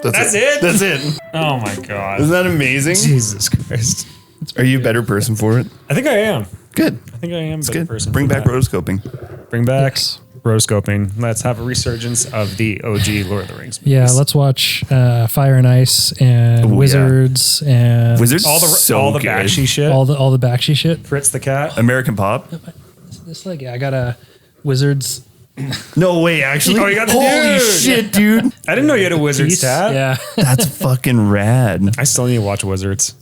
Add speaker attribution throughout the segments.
Speaker 1: That's it?
Speaker 2: That's it.
Speaker 1: Oh my God.
Speaker 2: Isn't that amazing?
Speaker 1: Jesus Christ.
Speaker 2: Are you a better person for it?
Speaker 1: I think I am.
Speaker 2: Good.
Speaker 1: I think I am a better
Speaker 2: Good.
Speaker 1: person.
Speaker 2: Bring
Speaker 1: for
Speaker 2: back
Speaker 1: that.
Speaker 2: rotoscoping.
Speaker 1: Bring back
Speaker 3: Yes.
Speaker 1: rotoscoping. Let's have a resurgence of the OG Lord of the Rings movies.
Speaker 3: Yeah, let's watch Fire and Ice and
Speaker 2: Ooh,
Speaker 3: Wizards and
Speaker 2: Wizards,
Speaker 1: all the
Speaker 2: so good.
Speaker 1: Bakshi shit.
Speaker 3: all the Bakshi shit.
Speaker 1: Fritz the cat.
Speaker 2: American Pop.
Speaker 3: This like I got a Wizards
Speaker 2: No way, actually.
Speaker 1: Oh, you got the
Speaker 2: Holy
Speaker 1: dude.
Speaker 2: shit, dude.
Speaker 1: I didn't know you had a Wizards
Speaker 3: piece.
Speaker 1: tat.
Speaker 3: Yeah,
Speaker 2: That's fucking rad.
Speaker 1: I still need to watch Wizards.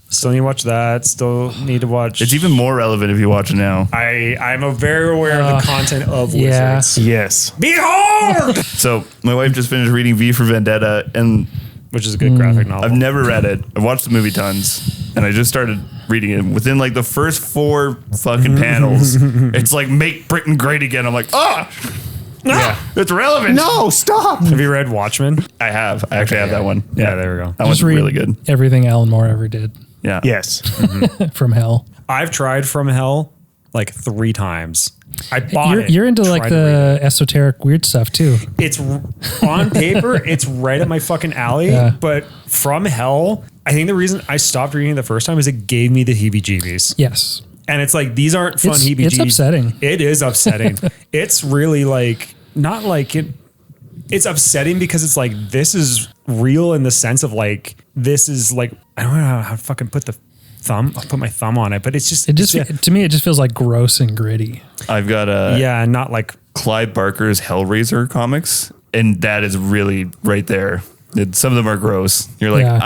Speaker 1: Still need to watch that. Still need to watch.
Speaker 2: It's even more relevant if you watch it now.
Speaker 1: I'm very aware of the content of
Speaker 3: yeah.
Speaker 1: Wizards.
Speaker 4: Yes.
Speaker 1: Behold!
Speaker 2: So my wife just finished reading V for Vendetta, and
Speaker 1: Which is a good graphic novel.
Speaker 2: I've never read it. I've watched the movie tons, and I just started reading it. Within like the first 4 fucking panels, it's like make Britain great again. I'm like,
Speaker 1: Yeah.
Speaker 2: it's relevant.
Speaker 4: No, stop.
Speaker 1: Have you read Watchmen?
Speaker 2: I have. I actually have that one.
Speaker 1: Yeah, there we go.
Speaker 2: That one's
Speaker 3: just read
Speaker 2: really good.
Speaker 3: everything Alan Moore ever did
Speaker 2: Yeah.
Speaker 4: Yes.
Speaker 3: from Hell.
Speaker 1: I've tried From Hell like 3 times. I bought it.
Speaker 3: You're into like
Speaker 1: tried to read
Speaker 3: the esoteric weird stuff too.
Speaker 1: It's on paper, it's right up my fucking alley.
Speaker 3: Yeah.
Speaker 1: But From Hell, I think the reason I stopped reading it the first time is it gave me the heebie-jeebies.
Speaker 3: Yes,
Speaker 1: And it's like, these aren't fun
Speaker 3: It's-
Speaker 1: heebie-jeebies.
Speaker 3: it's upsetting.
Speaker 1: It is upsetting. It's really like, not like it. It's upsetting because it's like, this is real in the sense of like, this is like, I don't know how to fucking put my thumb on it, but it's just,
Speaker 3: to me it just feels like gross and gritty.
Speaker 2: I've got a
Speaker 1: yeah, not like,
Speaker 2: Clive Barker's Hellraiser comics, and that is really right there. Some of them are gross. You're like,
Speaker 3: Yeah.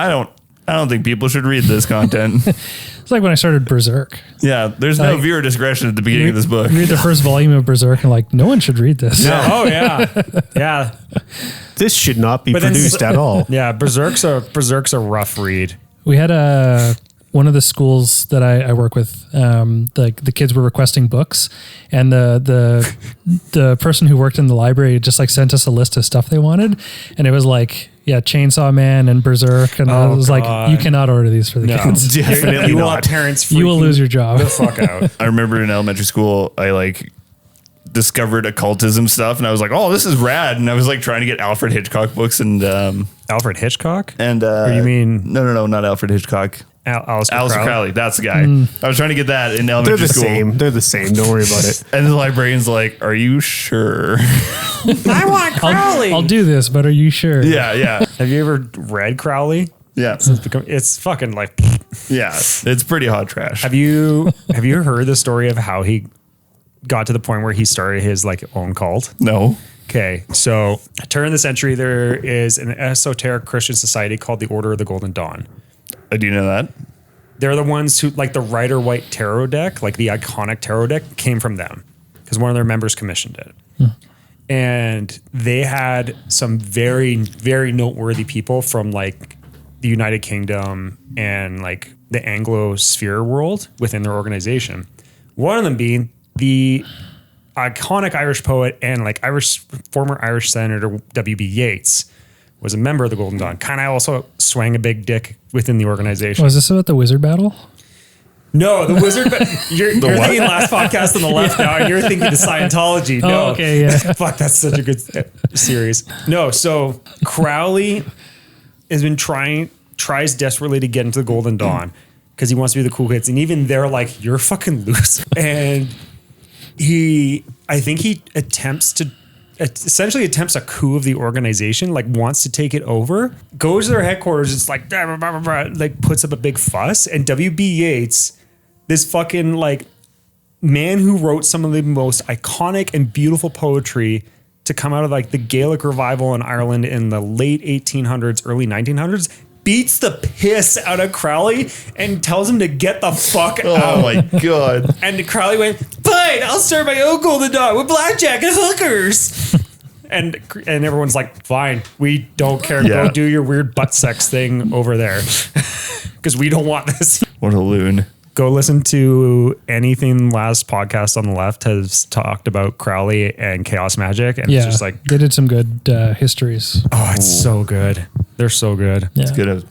Speaker 2: I don't think people should read this content.
Speaker 3: It's like when I started Berserk.
Speaker 2: Yeah, there's no
Speaker 3: Like-
Speaker 2: viewer discretion at the beginning of this book.
Speaker 3: You read the first volume of Berserk and like, no one should read this.
Speaker 1: oh yeah, yeah.
Speaker 4: This should not be
Speaker 1: But then-
Speaker 4: produced at all.
Speaker 1: Yeah, Berserk's a rough read.
Speaker 3: We had one of the schools that I work with, the kids were requesting books, and the person who worked in the library just like sent us a list of stuff they wanted, and it was like, yeah, Chainsaw Man and Berserk, and I was
Speaker 1: God.
Speaker 3: like, you cannot order these for the kids.
Speaker 4: Definitely
Speaker 1: You will
Speaker 4: not.
Speaker 1: have parents.
Speaker 3: You will
Speaker 1: freaking
Speaker 3: lose your job.
Speaker 1: the fuck out.
Speaker 2: I remember in elementary school, I like discovered occultism stuff, and I was like, "Oh, this is rad!" And I was like trying to get Alfred Hitchcock books, and
Speaker 1: Alfred Hitchcock?
Speaker 2: or
Speaker 1: you mean-
Speaker 2: no, not Alfred Hitchcock.
Speaker 1: Alistair
Speaker 2: Crowley, that's the guy.
Speaker 3: Mm.
Speaker 2: I was trying to get that in
Speaker 4: They're
Speaker 2: elementary
Speaker 4: the
Speaker 2: school.
Speaker 4: same. They're the same. Don't worry about it.
Speaker 2: And the librarian's like, "Are you sure?"
Speaker 1: I want Crowley.
Speaker 3: I'll do this, but are you sure?
Speaker 2: yeah.
Speaker 1: Have you ever read Crowley?
Speaker 2: Yeah.
Speaker 1: It's fucking like.
Speaker 2: Yeah. It's pretty hot trash.
Speaker 1: Have you heard the story of how he got to the point where he started his like own cult?
Speaker 2: No.
Speaker 1: Okay, so turn of the century, there is an esoteric Christian society called the Order of the Golden Dawn.
Speaker 2: I do know that.
Speaker 1: They're the ones who, like the Rider White tarot deck, like the iconic tarot deck, came from them because one of their members commissioned it. And they had some very, very noteworthy people from like the United Kingdom and like the Anglo-sphere world within their organization. One of them being the iconic Irish poet and like former Irish Senator W.B. Yeats was a member of the Golden Dawn. Kind of also swang a big dick within the organization.
Speaker 3: Was this about the wizard battle?
Speaker 1: No, the wizard. You're thinking last podcast on the left now, and you're thinking the Scientology. No,
Speaker 3: Oh, okay, yeah.
Speaker 1: Fuck, that's such a good series. No, so Crowley has been tries desperately to get into the Golden Dawn because he wants to be the cool kids, and even they're like, "You're fucking loose." And I think he essentially attempts a coup of the organization, like wants to take it over, goes to their headquarters, it's like, blah, blah, blah, blah, blah, like puts up a big fuss. And W.B. Yeats, this fucking like man who wrote some of the most iconic and beautiful poetry to come out of like the Gaelic revival in Ireland in the late 1800s, early 1900s, beats the piss out of Crowley and tells him to get the fuck out.
Speaker 2: Oh my God.
Speaker 1: And Crowley went, fine, I'll start my own Golden Dawn with blackjack and hookers. and everyone's like, fine, we don't care.
Speaker 2: Yeah.
Speaker 1: Go do your weird butt sex thing over there. Because we don't want this.
Speaker 2: What a loon.
Speaker 1: Go listen to anything last podcast on the left has talked about Crowley and chaos magic. And
Speaker 3: Yeah,
Speaker 1: it's just like,
Speaker 3: they did some good histories.
Speaker 1: oh, it's so good. They're so good.
Speaker 3: Yeah.
Speaker 2: It's good.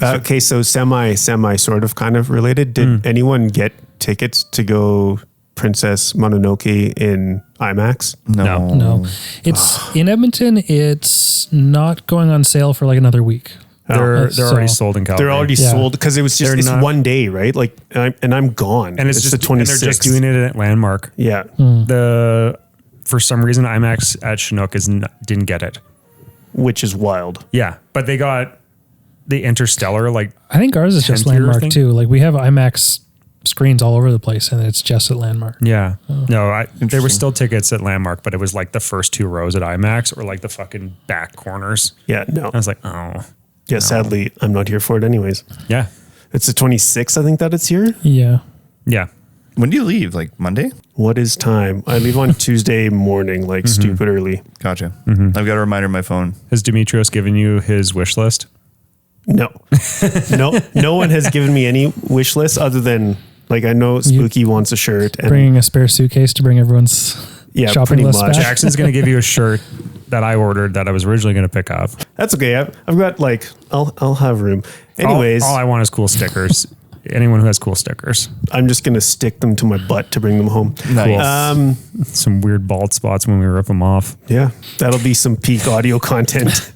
Speaker 4: Okay, so semi sort of kind of related. Did anyone get tickets to go Princess Mononoke in IMAX?
Speaker 3: No, it's in Edmonton. It's not going on sale for like another week.
Speaker 1: They're
Speaker 3: So-
Speaker 1: already sold in Calgary.
Speaker 4: They're already
Speaker 3: Yeah.
Speaker 4: sold because it was just
Speaker 1: They're
Speaker 4: it's
Speaker 1: not-
Speaker 4: one day, right? Like, I'm gone,
Speaker 1: and it's just
Speaker 4: the
Speaker 1: and
Speaker 4: 26th.
Speaker 1: they're just doing it at Landmark.
Speaker 4: Yeah,
Speaker 1: For some reason IMAX at Chinook didn't get it.
Speaker 4: which is wild.
Speaker 1: Yeah, but they got the Interstellar like
Speaker 3: I think ours is just
Speaker 1: 10th year
Speaker 3: Landmark
Speaker 1: thing?
Speaker 3: too. Like we have IMAX screens all over the place, and it's just at Landmark.
Speaker 1: yeah. No, there were
Speaker 2: Interesting.
Speaker 1: still tickets at Landmark, but it was like the first 2 rows at IMAX or like the fucking back corners.
Speaker 4: Yeah, no,
Speaker 1: I was like, oh,
Speaker 4: yeah. Sadly, I'm not here for it anyways.
Speaker 1: yeah,
Speaker 4: It's the 26th, I think that it's here.
Speaker 3: Yeah,
Speaker 1: yeah.
Speaker 2: When do you leave? Like Monday?
Speaker 4: What is time? I leave on Tuesday morning, like stupid early.
Speaker 2: Gotcha. I've got a reminder on my phone.
Speaker 1: Has Demetrios given you his wish list?
Speaker 4: No, no one has given me any wish list other than like I know Spooky wants a shirt and
Speaker 3: bringing a spare suitcase to bring everyone's
Speaker 4: Yeah,
Speaker 3: shopping
Speaker 4: pretty
Speaker 3: list
Speaker 4: much.
Speaker 3: back.
Speaker 1: Jackson's going to give you a shirt that I ordered that I was originally going to pick up.
Speaker 4: that's okay. I've got like I'll have room. Anyways,
Speaker 1: all I want is cool stickers. Anyone who has cool stickers.
Speaker 4: I'm just gonna stick them to my butt to bring them home.
Speaker 2: Nice.
Speaker 1: Some weird bald spots when we rip them off.
Speaker 4: Yeah, that'll be some peak audio content.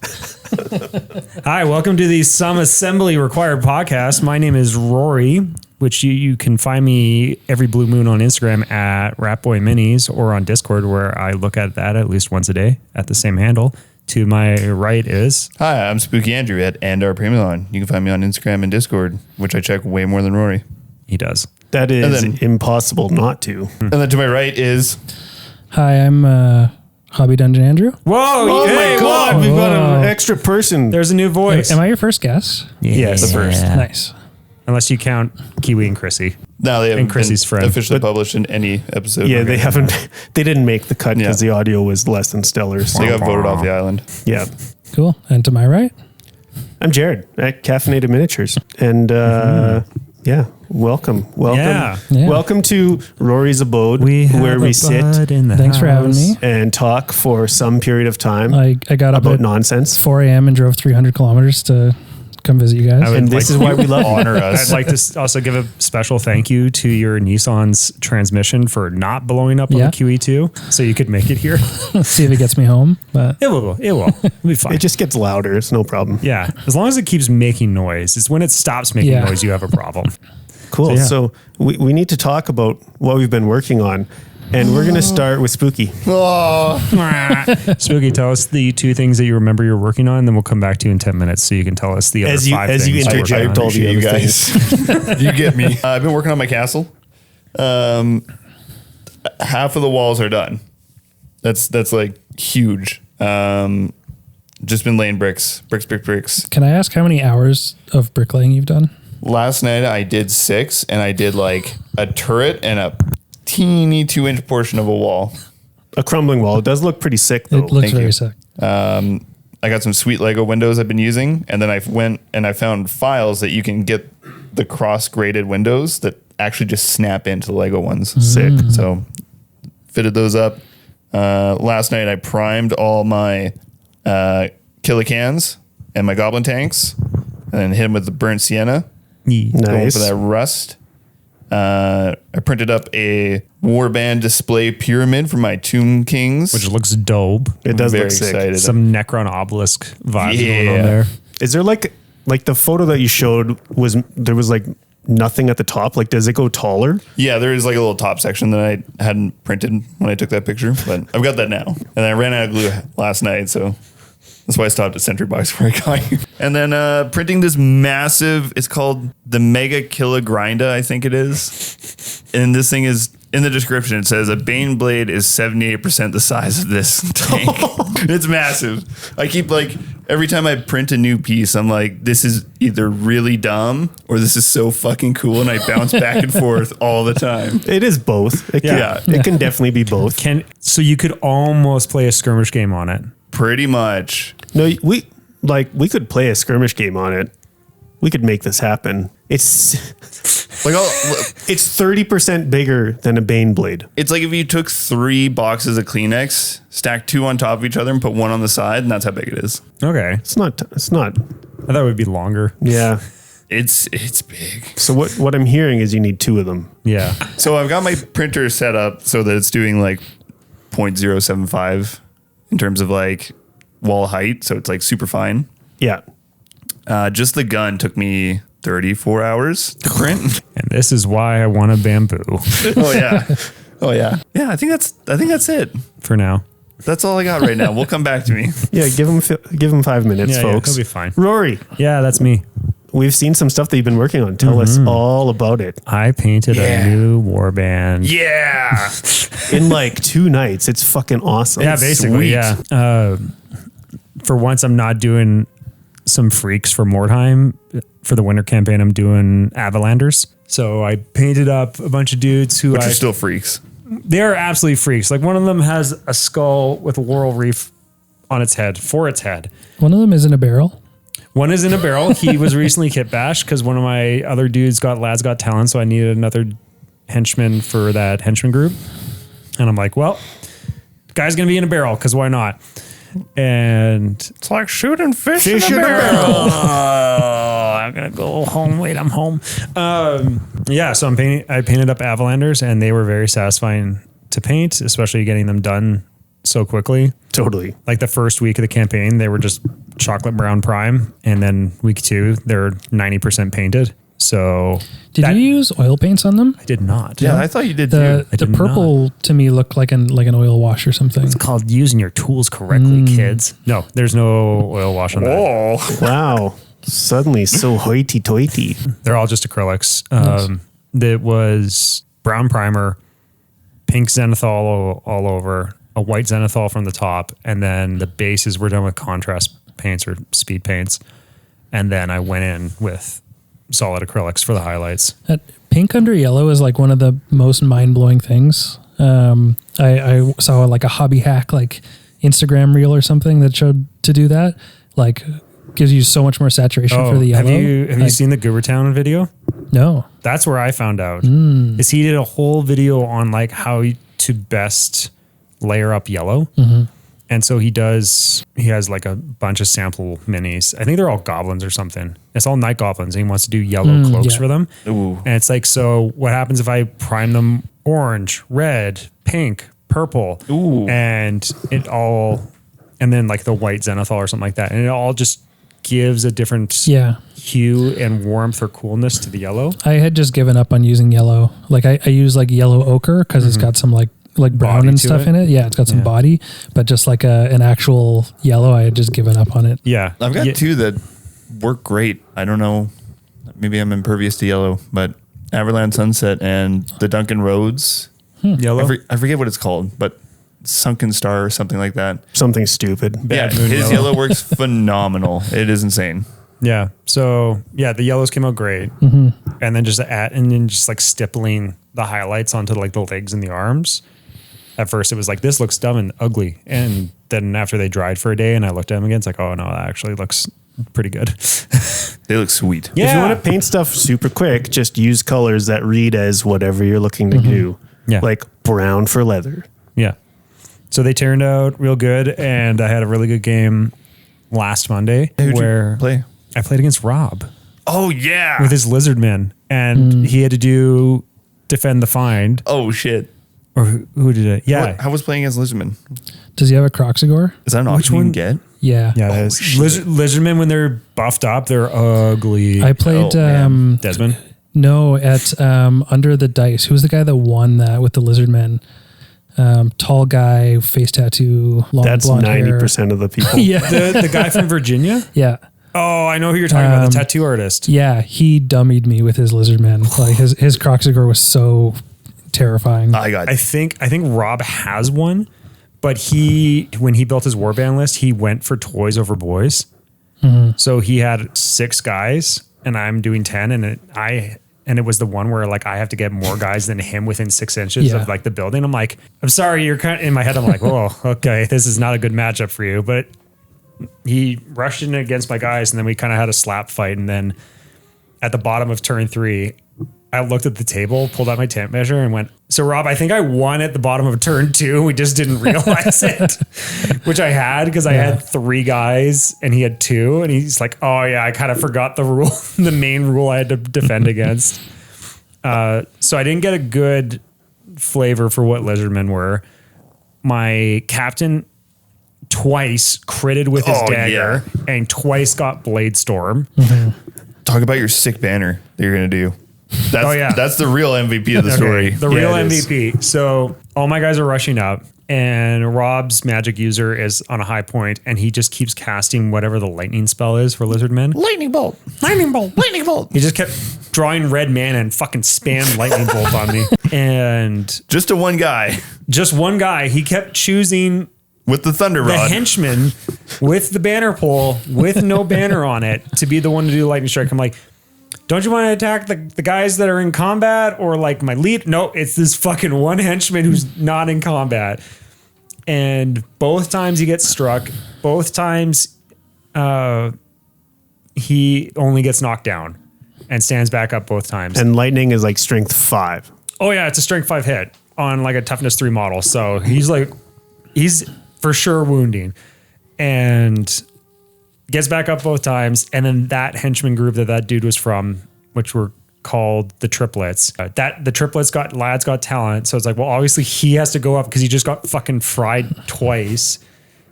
Speaker 1: Hi, welcome to the Some Assembly Required podcast. My name is Rory, which you can find me every blue moon on Instagram at Ratboy Minis or on Discord, where I look at that at least once a day at the same handle. To my right is
Speaker 2: Hi, I'm Spooky Andrew at @andrprimulon. You can find me on Instagram and Discord, which I check way more than Rory.
Speaker 1: he does.
Speaker 4: That is
Speaker 2: And then-
Speaker 4: impossible not to.
Speaker 2: And then to my right is
Speaker 3: Hi, I'm Hobby Dungeon Andrew.
Speaker 1: Whoa!
Speaker 4: Oh
Speaker 1: hey,
Speaker 4: my God,
Speaker 1: whoa.
Speaker 4: we've got
Speaker 3: Whoa.
Speaker 4: an extra person.
Speaker 1: There's a new voice.
Speaker 3: Am I your first guest?
Speaker 4: Yes.
Speaker 2: the first.
Speaker 3: Nice.
Speaker 1: Unless you count Kiwi and Chrissy.
Speaker 2: Now they haven't
Speaker 1: And Chrissy's
Speaker 2: been
Speaker 1: friend.
Speaker 2: officially published in any episode.
Speaker 4: Yeah,
Speaker 2: Okay.
Speaker 4: they haven't. They didn't make the cut because
Speaker 2: Yeah.
Speaker 4: the audio was less than stellar. So
Speaker 2: They got voted off the island.
Speaker 4: yeah,
Speaker 3: Cool. And to my right?
Speaker 4: I'm Jared at Caffeinated Miniatures, and yeah, welcome,
Speaker 1: Yeah.
Speaker 3: Yeah.
Speaker 4: welcome to Rory's abode, where we sit
Speaker 1: in the
Speaker 3: Thanks for having me.
Speaker 4: and talk for some period of time
Speaker 3: I got up
Speaker 4: about
Speaker 3: at
Speaker 4: nonsense.
Speaker 3: 4 a.m. and drove 300 kilometers to come visit you guys.
Speaker 1: I would
Speaker 4: And this is why we love you.
Speaker 2: Honor us.
Speaker 1: I'd like to also give a special thank you to your Nissan's transmission for not blowing up on
Speaker 3: Yeah.
Speaker 1: the QE2, so you could make it here.
Speaker 3: See if it gets me home. But
Speaker 1: It will. It'll be fine.
Speaker 4: It just gets louder. It's no problem.
Speaker 1: Yeah, as long as it keeps making noise. It's when it stops making
Speaker 3: Yeah.
Speaker 1: noise you have a problem.
Speaker 4: Cool.
Speaker 1: So, yeah.
Speaker 4: So we need to talk about what we've been working on, and we're going to start with Spooky.
Speaker 1: Spooky, tell us the 2 things that you remember you're working on, and then we'll come back to you in 10 minutes so you can tell us the other
Speaker 4: As you-
Speaker 1: 5
Speaker 4: as
Speaker 1: things
Speaker 4: you
Speaker 1: you're
Speaker 4: interject
Speaker 1: working on.
Speaker 4: all the
Speaker 2: Appreciate you
Speaker 4: other
Speaker 2: guys. You get me. I've been working on my castle. Half of the walls are done. That's like huge. Just been laying bricks.
Speaker 3: can I ask how many hours of bricklaying you've done?
Speaker 2: Last night I did 6, and I did like a turret and a teeny 2-inch portion of a wall.
Speaker 4: A crumbling wall. It does look pretty sick, though.
Speaker 3: It looks
Speaker 2: thank
Speaker 3: very
Speaker 2: you.
Speaker 3: sick.
Speaker 2: I got some sweet Lego windows I've been using, and then I went and I found files that you can get the cross-graded windows that actually just snap into the Lego ones.
Speaker 4: Sick.
Speaker 2: So fitted those up. Last night I primed all my Killicans and my Goblin tanks, and then hit them with the burnt sienna, going
Speaker 4: Nice.
Speaker 2: for that rust. I printed up a warband display pyramid for my Tomb Kings.
Speaker 1: Which looks dope.
Speaker 4: It does
Speaker 2: Very
Speaker 4: look sick.
Speaker 2: excited.
Speaker 1: Some Necron obelisk vibes going on
Speaker 2: Yeah.
Speaker 1: there.
Speaker 4: Is there like the photo that you showed there was like nothing at the top? Like, does it go taller?
Speaker 2: Yeah, there is like a little top section that I hadn't printed when I took that picture, but I've got that now. And I ran out of glue last night, so that's why I stopped at Sentry Box where I got you. And then printing this massive, it's called the Mega Kilogrinda, I think it is. And this thing is, in the description, it says a Bane blade is 78% the size of this tank. It's massive. I keep like, every time I print a new piece, I'm like, this is either really dumb or this is so fucking cool. And I bounce back and forth all the time.
Speaker 4: It is both. It can,
Speaker 2: Yeah.
Speaker 4: It can definitely be both.
Speaker 1: So you could almost play a skirmish game on it.
Speaker 2: Pretty much.
Speaker 4: No, we could play a skirmish game on it. We could make this happen. It's
Speaker 2: Like,
Speaker 4: it's 30% bigger than a Bane blade.
Speaker 2: it's like if you took 3 boxes of Kleenex, stacked 2 on top of each other, and put 1 on the side, and that's how big it is.
Speaker 1: Okay.
Speaker 4: It's not.
Speaker 1: I thought it would be longer.
Speaker 4: Yeah.
Speaker 2: It's big.
Speaker 4: So what I'm hearing is you need 2 of them.
Speaker 1: Yeah.
Speaker 2: So I've got my printer set up so that it's doing like 0.075 in terms of like wall height. So it's like super fine.
Speaker 4: Yeah.
Speaker 2: Just the gun took me 34 hours to print.
Speaker 1: And this is why I want a bamboo
Speaker 2: Oh yeah. Oh yeah. Yeah, I think that's it.
Speaker 1: for now.
Speaker 2: That's all I got right now. We'll come back to me.
Speaker 4: Yeah, give him 5 minutes,
Speaker 1: Yeah,
Speaker 4: folks.
Speaker 1: he'll be fine.
Speaker 4: Rory,
Speaker 1: Yeah, that's me.
Speaker 4: we've seen some stuff that you've been working on. Tell us all about it.
Speaker 1: I painted a new warband.
Speaker 2: Yeah.
Speaker 4: In like 2 nights. It's fucking awesome.
Speaker 1: Yeah, basically,
Speaker 4: Sweet.
Speaker 1: yeah. For once, I'm not doing some freaks for Mordheim. For the winter campaign, I'm doing Avalanders. So I painted up a bunch of dudes who
Speaker 2: Which are still freaks.
Speaker 1: they're absolutely freaks. Like one of them has a skull with a laurel wreath on its head, for its head.
Speaker 3: One of them is in a barrel.
Speaker 1: One is in a barrel. He was recently kit bashed because one of my other dudes lads got talent, so I needed another henchman for that henchman group. And I'm like, well, guy's gonna be in a barrel because why not? And
Speaker 2: It's like shooting fish,
Speaker 1: Fish
Speaker 2: in a
Speaker 1: in a
Speaker 2: barrel.
Speaker 1: oh, I'm gonna go home. Wait, I'm home. Yeah, so I painted up Avalanders, and they were very satisfying to paint, especially getting them done so quickly.
Speaker 4: Totally.
Speaker 1: Like the first week of the campaign, they were just chocolate brown prime, and then week 2, they're 90% painted. So
Speaker 3: Did you use oil paints on them?
Speaker 1: I did not.
Speaker 2: Yeah, I thought you did
Speaker 3: The
Speaker 2: too.
Speaker 3: the purple to me looked like an oil wash or something.
Speaker 1: It's called using your tools correctly, kids. No, there's no oil wash on that.
Speaker 2: Oh.
Speaker 4: Wow. Suddenly so hoity-toity.
Speaker 1: They're all just acrylics. That was brown primer, pink zenithal all over, a white zenithal from the top, and then the bases were done with contrast paints or speed paints. And then I went in with solid acrylics for the highlights.
Speaker 3: That pink under yellow is like one of the most mind-blowing things. I saw like a hobby hack, like Instagram reel or something that showed to do that. Like gives you so much more saturation for the yellow.
Speaker 1: Have you seen the Goobertown video?
Speaker 3: No.
Speaker 1: That's where I found out. Is he did a whole video on like how to best layer up yellow. And so he has like a bunch of sample minis. I think they're all goblins or something. It's all night goblins. And he wants to do yellow cloaks for them.
Speaker 2: Ooh.
Speaker 1: And it's like, so what happens if I prime them orange, red, pink, purple, and then like the white zenithal or something like that. And it all just gives a different hue and warmth or coolness to the yellow.
Speaker 3: I had just given up on using yellow. Like I use like yellow ochre because it's got some like brown
Speaker 1: Body
Speaker 3: and
Speaker 1: to
Speaker 3: stuff
Speaker 1: it.
Speaker 3: in it. Yeah, it's got some body, but just like an actual yellow, I had just given up on it.
Speaker 1: Yeah.
Speaker 2: I've got 2 that work great. I don't know. Maybe I'm impervious to yellow, but Everland Sunset and the Duncan Roads.
Speaker 1: Yellow.
Speaker 2: I forget what it's called, but Sunken Star or something like that.
Speaker 4: Something stupid.
Speaker 1: Bad
Speaker 2: yeah,
Speaker 1: moon
Speaker 2: his
Speaker 1: yellow.
Speaker 2: yellow works phenomenal. It is insane.
Speaker 1: Yeah. So yeah, the yellows came out great. And then just like stippling the highlights onto like the legs and the arms. At first it was like, this looks dumb and ugly. And then after they dried for a day and I looked at them again, it's like, oh no, that actually looks pretty good.
Speaker 2: They look sweet.
Speaker 1: Yeah.
Speaker 4: If you want to paint stuff super quick, just use colors that read as whatever you're looking to do.
Speaker 1: Yeah.
Speaker 4: Like brown for leather.
Speaker 1: Yeah. So they turned out real good. And I had a really good game last Monday
Speaker 2: Who'd you
Speaker 1: where
Speaker 2: play?
Speaker 1: I played against Rob
Speaker 2: Oh yeah.
Speaker 1: with his lizardmen. And he had to defend the find.
Speaker 2: Oh shit.
Speaker 1: Or who did it? Yeah.
Speaker 2: How was playing as Lizardman?
Speaker 3: Does he have a Croxigore?
Speaker 2: Is that an
Speaker 1: Which
Speaker 2: option you
Speaker 1: one?
Speaker 2: can get?
Speaker 3: Yeah.
Speaker 1: Yeah,
Speaker 2: Oh, shit.
Speaker 1: lizardmen when they're buffed up, they're ugly.
Speaker 3: I played
Speaker 2: man.
Speaker 1: Desmond.
Speaker 3: no at Under the Dice. Who was the guy that won that with the Lizardmen? Tall guy, face tattoo, long
Speaker 4: That's
Speaker 3: blonde hair.
Speaker 4: 90% of the people.
Speaker 3: Yeah.
Speaker 1: The guy from Virginia.
Speaker 3: Yeah.
Speaker 1: Oh, I know who you're talking about. The tattoo artist.
Speaker 3: Yeah, he dummied me with his Lizardmen. Like his Croxigore was so terrifying.
Speaker 1: I think Rob has one, but when he built his warband list, he went for toys over boys. So he had 6 guys, and I'm doing 10, and it was the one where like I have to get more guys than him within 6 inches of like the building. I'm like, I'm sorry, you're kind of in my head. I'm like, oh, okay, this is not a good matchup for you. But he rushed in against my guys, and then we kind of had a slap fight, and then at the bottom of turn 3, I looked at the table, pulled out my temp measure and went, so Rob, I think I won at the bottom of turn 2. We just didn't realize it, which I had because I had 3 guys and he had 2. And he's like, oh yeah, I kind of forgot the rule, the main rule I had to defend against. So I didn't get a good flavor for what lizardmen were. My captain twice critted with his dagger and twice got blade storm.
Speaker 2: Talk about your sick banner that you're going to do. That's the real MVP of the story.
Speaker 1: The real MVP. So all my guys are rushing up and Rob's magic user is on a high point and he just keeps casting whatever the lightning spell is for lizardmen.
Speaker 2: Lightning bolt.
Speaker 1: He just kept drawing red mana and fucking spammed lightning bolt on me. And
Speaker 2: just one guy.
Speaker 1: He kept choosing
Speaker 2: with the thunder
Speaker 1: the
Speaker 2: rod,
Speaker 1: henchman with the banner pole with no banner on it to be the one to do the lightning strike. I'm like, don't you want to attack the guys that are in combat or like my lead? No, it's this fucking one henchman who's not in combat. And both times he gets struck, both times he only gets knocked down and stands back up both times.
Speaker 4: And lightning is like strength 5.
Speaker 1: Oh yeah, it's a strength 5 hit on like a toughness 3 model. So he's for sure wounding and gets back up both times. And then that henchman group that dude was from, which were called the triplets, the triplets lads got talent. So it's like, well, obviously he has to go up because he just got fucking fried twice.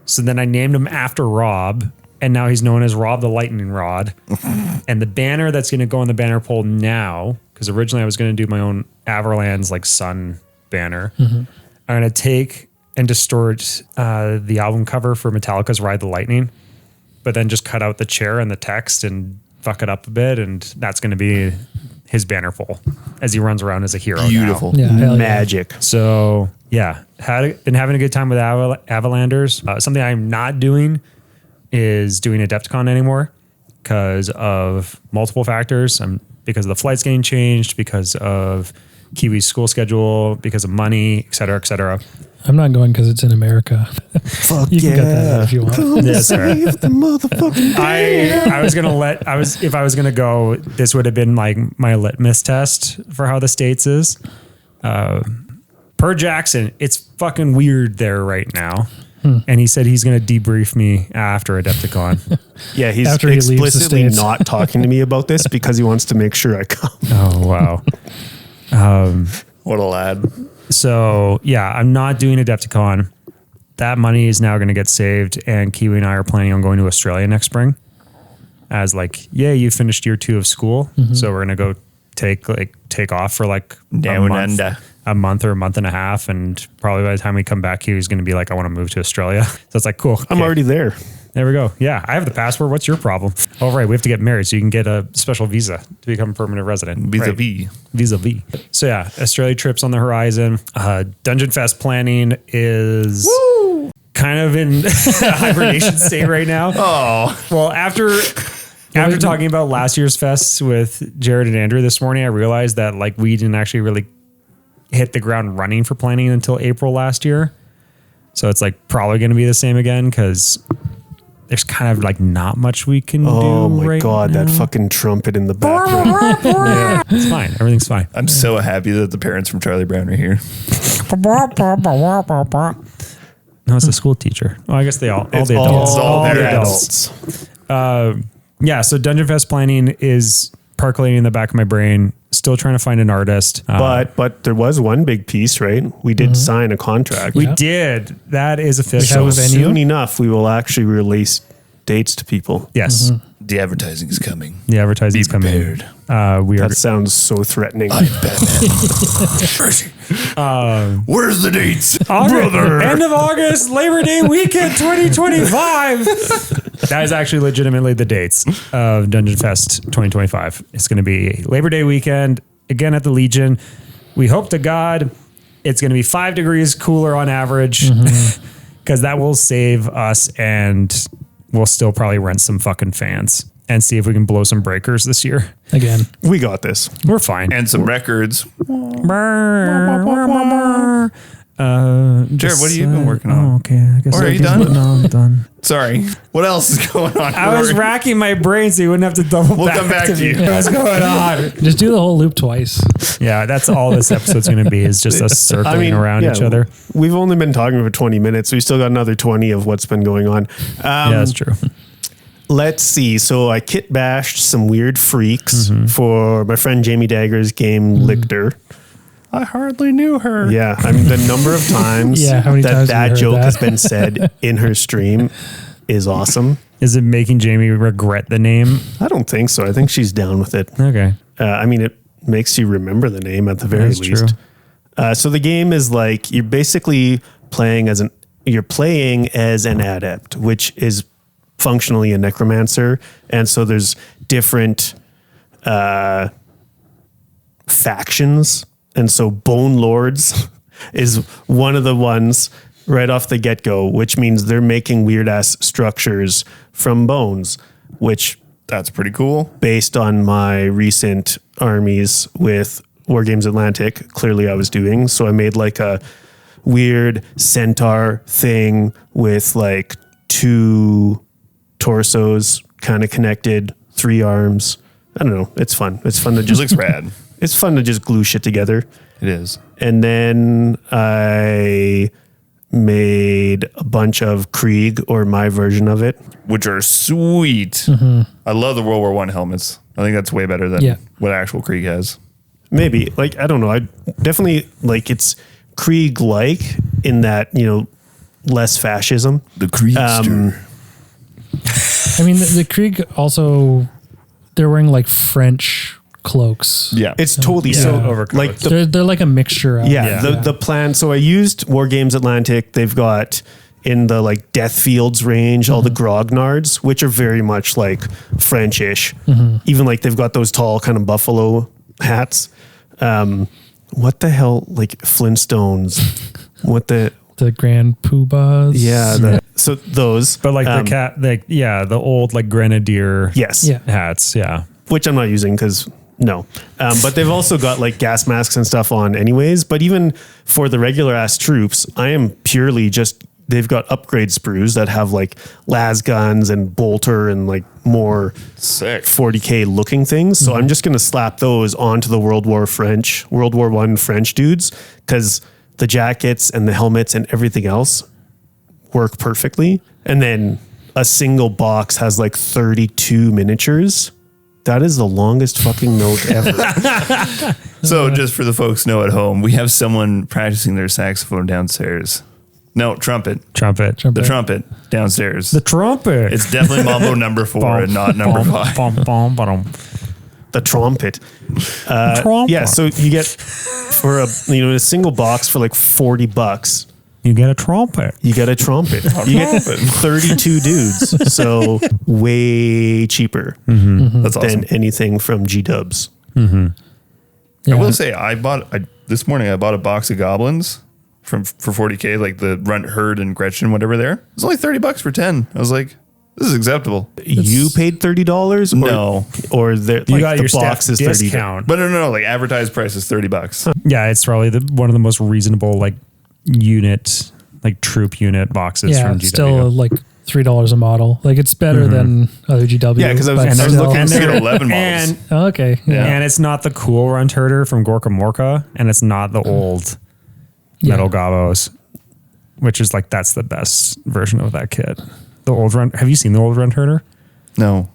Speaker 1: So then I named him after Rob. And now he's known as Rob the Lightning Rod. And the banner that's going to go on the banner pole now, because originally I was going to do my own Averland's like sun banner. I'm going to take and distort the album cover for Metallica's Ride the Lightning, but then just cut out the chair and the text and fuck it up a bit. And that's going to be his banner pole as he runs around as a hero.
Speaker 2: Beautiful.
Speaker 1: Now.
Speaker 3: Yeah,
Speaker 4: Magic.
Speaker 1: So yeah, been having a good time with Avalanders. Something I'm not doing is doing Adepticon anymore because of multiple factors. Because of the flights getting changed, because of Kiwi's school schedule, because of money, et cetera, et cetera.
Speaker 3: I'm not going because it's in America.
Speaker 4: Fuck
Speaker 3: You can cut that out if you want.
Speaker 1: Yes, sir.
Speaker 4: Save the motherfucking
Speaker 1: if I was gonna go, this would have been like my litmus test for how the States is. Per Jackson, it's fucking weird there right now. And he said he's going to debrief me after Adepticon.
Speaker 4: Yeah, he's
Speaker 3: After he leaves the
Speaker 4: explicitly
Speaker 3: States.
Speaker 4: not talking to me about this because he wants to make sure I come.
Speaker 1: Oh, wow.
Speaker 2: What a lad.
Speaker 1: So, yeah, I'm not doing Adepticon. That money is now going to get saved. And Kiwi and I are planning on going to Australia next spring. As like, yeah, you finished year 2 of school. So we're going to go take off for like
Speaker 2: Down under.
Speaker 1: a month or a month and a half. And probably by the time we come back, he was going to be like, I want to move to Australia. So it's like, cool.
Speaker 4: I'm already there.
Speaker 1: There we go. Yeah, I have the passport. What's your problem? Oh, right. We have to get married so you can get a special visa to become a permanent resident.
Speaker 2: Vis-a-vis.
Speaker 1: Vis-a-vis. So yeah, Australia trips on the horizon. Dungeon Fest planning is kind of in a hibernation state right now.
Speaker 2: Oh.
Speaker 1: Well, after talking about last year's fests with Jared and Andrew this morning, I realized that like we didn't actually really hit the ground running for planning until April last year. So it's like probably going to be the same again because there's kind of like not much we can do.
Speaker 4: Oh my
Speaker 1: right
Speaker 4: God,
Speaker 1: now.
Speaker 4: that fucking trumpet in the background.
Speaker 1: Yeah, it's fine. Everything's fine.
Speaker 2: I'm so happy that the parents from Charlie Brown are here.
Speaker 1: No, it's a school teacher. Oh, I guess all the
Speaker 4: It's
Speaker 1: adults.
Speaker 2: all
Speaker 1: the
Speaker 2: their
Speaker 1: adults. Yeah, so Dungeon Fest planning is percolating in the back of my brain. Still trying to find an artist.
Speaker 4: But there was one big piece, right? We did sign a contract.
Speaker 1: We did. That is official.
Speaker 4: So soon enough, we will actually release dates to people.
Speaker 1: Yes.
Speaker 2: The advertising is coming.
Speaker 1: The advertising's
Speaker 2: Be
Speaker 1: coming.
Speaker 2: prepared.
Speaker 1: We are.
Speaker 4: That sounds so threatening.
Speaker 2: I'm Batman. Where's the dates?
Speaker 1: Brother. End of August, Labor Day weekend 2025. That is actually legitimately the dates of Dungeon Fest 2025. It's going to be Labor Day weekend, again at the Legion. We hope to God it's going to be 5 degrees cooler on average because that will save us and we'll still probably rent some fucking fans and see if we can blow some breakers this year.
Speaker 3: Again.
Speaker 4: We got this.
Speaker 1: We're fine.
Speaker 2: And some records. Jared, what have you been working on?
Speaker 1: Oh, okay. I guess
Speaker 2: Or are you done?
Speaker 1: No, I'm done.
Speaker 2: Sorry. What else is going on?
Speaker 1: I was
Speaker 2: Corey?
Speaker 1: racking my brain so you wouldn't have to double
Speaker 2: We'll
Speaker 1: back
Speaker 2: come back to
Speaker 1: me.
Speaker 2: you.
Speaker 1: What's going on?
Speaker 3: Just do the whole loop twice.
Speaker 1: Yeah, that's all this episode's going to be is just us circling around each other.
Speaker 4: We've only been talking for 20 minutes. We still got another 20 of what's been going on.
Speaker 1: Yeah, that's true.
Speaker 4: Let's see. So I kit bashed some weird freaks for my friend Jamie Dagger's game Lictor.
Speaker 2: I hardly knew her.
Speaker 4: Yeah, I mean the number of times
Speaker 3: Yeah, how many times have you heard
Speaker 4: joke
Speaker 3: that?
Speaker 4: has been said in her stream is awesome.
Speaker 1: Is it making Jamie regret the name?
Speaker 4: I don't think so. I think she's down with it.
Speaker 1: Okay.
Speaker 4: I mean, it makes you remember the name at the very
Speaker 1: That's
Speaker 4: least.
Speaker 1: true.
Speaker 4: So the game is like you're basically playing as an adept, which is functionally a necromancer, and so there's different factions, and so Bone Lords is one of the ones right off the get-go, which means they're making weird ass structures from bones, which
Speaker 2: That's pretty cool.
Speaker 4: based on my recent armies with War Games Atlantic, clearly I was doing. So I made like a weird centaur thing with like 2 torsos kind of connected, 3 arms. I don't know. It's fun. It's fun to
Speaker 2: It
Speaker 4: just
Speaker 2: looks rad.
Speaker 4: it's fun to just glue shit together.
Speaker 2: It is.
Speaker 4: And then I made a bunch of Krieg, or my version of it.
Speaker 2: Which are sweet. I love the World War I helmets. I think that's way better than
Speaker 3: Yeah.
Speaker 2: what actual Krieg has.
Speaker 4: Maybe, like, I don't know. I definitely like it's Krieg like in that, less fascism.
Speaker 2: The Kriegster.
Speaker 3: I mean, the Krieg also, they're wearing like French cloaks.
Speaker 2: yeah.
Speaker 4: It's totally
Speaker 1: Yeah.
Speaker 4: so
Speaker 1: Overcoats.
Speaker 4: like
Speaker 3: They're like a mixture of.
Speaker 4: the plan. So I used War Games Atlantic. They've got in the like Deathfields range, all the grognards, which are very much like Frenchish. Even like they've got those tall kind of buffalo hats. What the hell, like Flintstones? What the
Speaker 3: Grand Poobahs.
Speaker 4: so those,
Speaker 1: But like the old like grenadier
Speaker 4: yes,
Speaker 3: Yeah.
Speaker 1: hats. Yeah.
Speaker 4: which I'm not using because no. But they've also got like gas masks and stuff on anyways. But even for the regular ass troops, I am purely just, they've got upgrade sprues that have like las guns and bolter and like more
Speaker 2: Sick.
Speaker 4: 40K looking things. So I'm just going to slap those onto the World War I French dudes, because the jackets and the helmets and everything else work perfectly. And then a single box has like 32 miniatures. That is the longest fucking note ever.
Speaker 2: So just for the folks know at home, we have someone practicing their saxophone downstairs. No, trumpet.
Speaker 1: Trumpet.
Speaker 2: The trumpet downstairs.
Speaker 1: The trumpet.
Speaker 2: It's definitely Mambo number 4 and not number 5.
Speaker 4: The trumpet.
Speaker 1: Trumpet.
Speaker 4: Yeah, so you get for a single box for like $40,
Speaker 1: You get a trumpet.
Speaker 4: you get a trumpet. You get 32 dudes, so way cheaper
Speaker 2: That's awesome.
Speaker 4: than anything from G Dubs.
Speaker 3: Yeah.
Speaker 2: I will say, this morning I bought a box of goblins for 40K, like the Runt Herd and Gretchen, whatever there. It's only $30 for 10. I was like, this is acceptable.
Speaker 4: You paid $30,
Speaker 2: No.
Speaker 4: or
Speaker 1: You got
Speaker 4: the
Speaker 1: your staff
Speaker 4: box is $30.
Speaker 1: discount.
Speaker 2: But no, like advertised price is $30.
Speaker 1: Yeah, it's probably one of the most reasonable like unit, like troop unit boxes
Speaker 3: Yeah,
Speaker 1: from
Speaker 3: it's
Speaker 1: GW.
Speaker 3: still like $3 a model. Like it's better than other GW.
Speaker 4: Yeah, 'cause I was-
Speaker 3: but
Speaker 4: I was
Speaker 3: still-
Speaker 4: looking
Speaker 2: to get
Speaker 1: they're-
Speaker 2: 11 models.
Speaker 1: and,
Speaker 3: Oh, okay. Yeah.
Speaker 1: and it's not the cool Runt Herder from Gorka Morka, and it's not the old Metal Gobos, which is like that's the best version of that kit. The old Runt. Have you seen the old Runt Herder?
Speaker 2: No.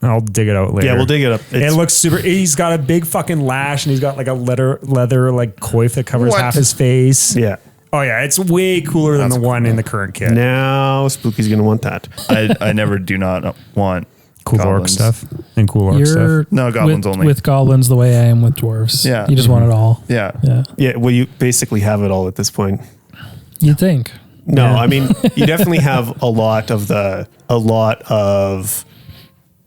Speaker 1: I'll dig it out later.
Speaker 4: Yeah, we'll dig it up.
Speaker 1: It looks super. He's got a big fucking lash, and he's got like a leather like coif that covers
Speaker 2: What?
Speaker 1: half his face.
Speaker 4: Yeah.
Speaker 1: Oh yeah, it's way cooler than the one in the current kit.
Speaker 4: Now Spooky's going to want that.
Speaker 2: I never do not want
Speaker 1: Cool orc
Speaker 2: goblins.
Speaker 1: stuff and cool orc
Speaker 3: You're
Speaker 1: stuff.
Speaker 2: No, goblins
Speaker 3: with,
Speaker 2: only.
Speaker 3: With goblins the way I am with dwarves.
Speaker 2: Yeah.
Speaker 3: You just want it all.
Speaker 2: Yeah.
Speaker 3: Yeah.
Speaker 4: Yeah, well, you basically have it all at this point.
Speaker 3: You'd think.
Speaker 4: No,
Speaker 3: Yeah.
Speaker 4: I mean, you definitely have a lot of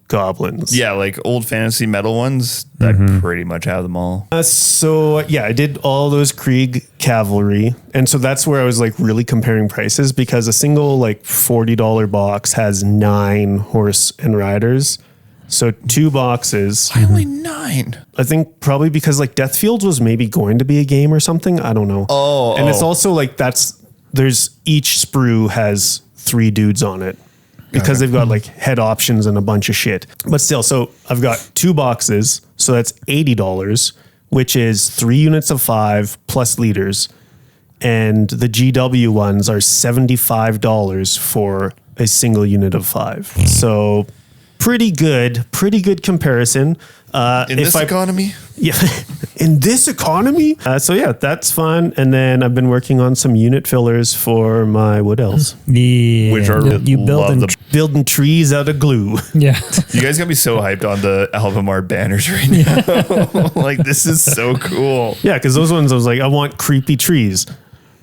Speaker 4: goblins.
Speaker 2: Yeah, like old fantasy metal ones, I pretty much have them all.
Speaker 4: So yeah, I did all those Krieg cavalry, and so that's where I was like really comparing prices, because a single like $40 box has 9 horse and riders, So 2 boxes.
Speaker 2: Why only 9?
Speaker 4: I think probably because like Deathfields was maybe going to be a game or something. I don't know. And it's also like there's each sprue has 3 dudes on it because they've got like head options and a bunch of shit. But still, so I've got 2 boxes. So that's $80, which is 3 units of 5 plus leaders. And the GW ones are $75 for a single unit of 5. So pretty good comparison.
Speaker 2: In this economy?
Speaker 4: Yeah, in this economy. So yeah, that's fun. And then I've been working on some unit fillers for my wood elves.
Speaker 1: Yeah.
Speaker 2: Which are
Speaker 4: Building trees out of glue.
Speaker 3: Yeah.
Speaker 2: You guys got me so hyped on the Alphamar banners right now. Like, this is so cool.
Speaker 4: Yeah, because those ones I was like, I want creepy trees.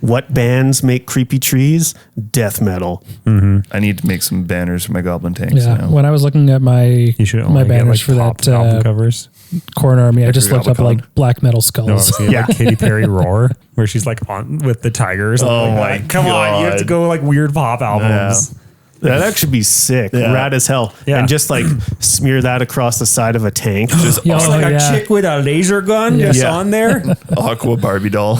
Speaker 4: What bands make creepy trees? Death metal.
Speaker 2: I need to make some banners for my goblin tanks.
Speaker 3: Yeah.
Speaker 2: Now.
Speaker 3: When I was looking at my banners for that
Speaker 1: album covers.
Speaker 3: Corn Army, I just looked up like black metal skulls.
Speaker 1: No, obviously, like Katy Perry Roar, where she's like on with the tigers.
Speaker 2: Oh
Speaker 1: like
Speaker 2: my
Speaker 1: that. Come on, you have to go like weird pop albums.
Speaker 4: That'd actually be sick.
Speaker 2: Yeah.
Speaker 4: Rad as hell.
Speaker 1: Yeah.
Speaker 4: And just like smear that across the side of a tank. Just
Speaker 1: Just like a chick with a laser gun just on there.
Speaker 2: Aqua Barbie doll.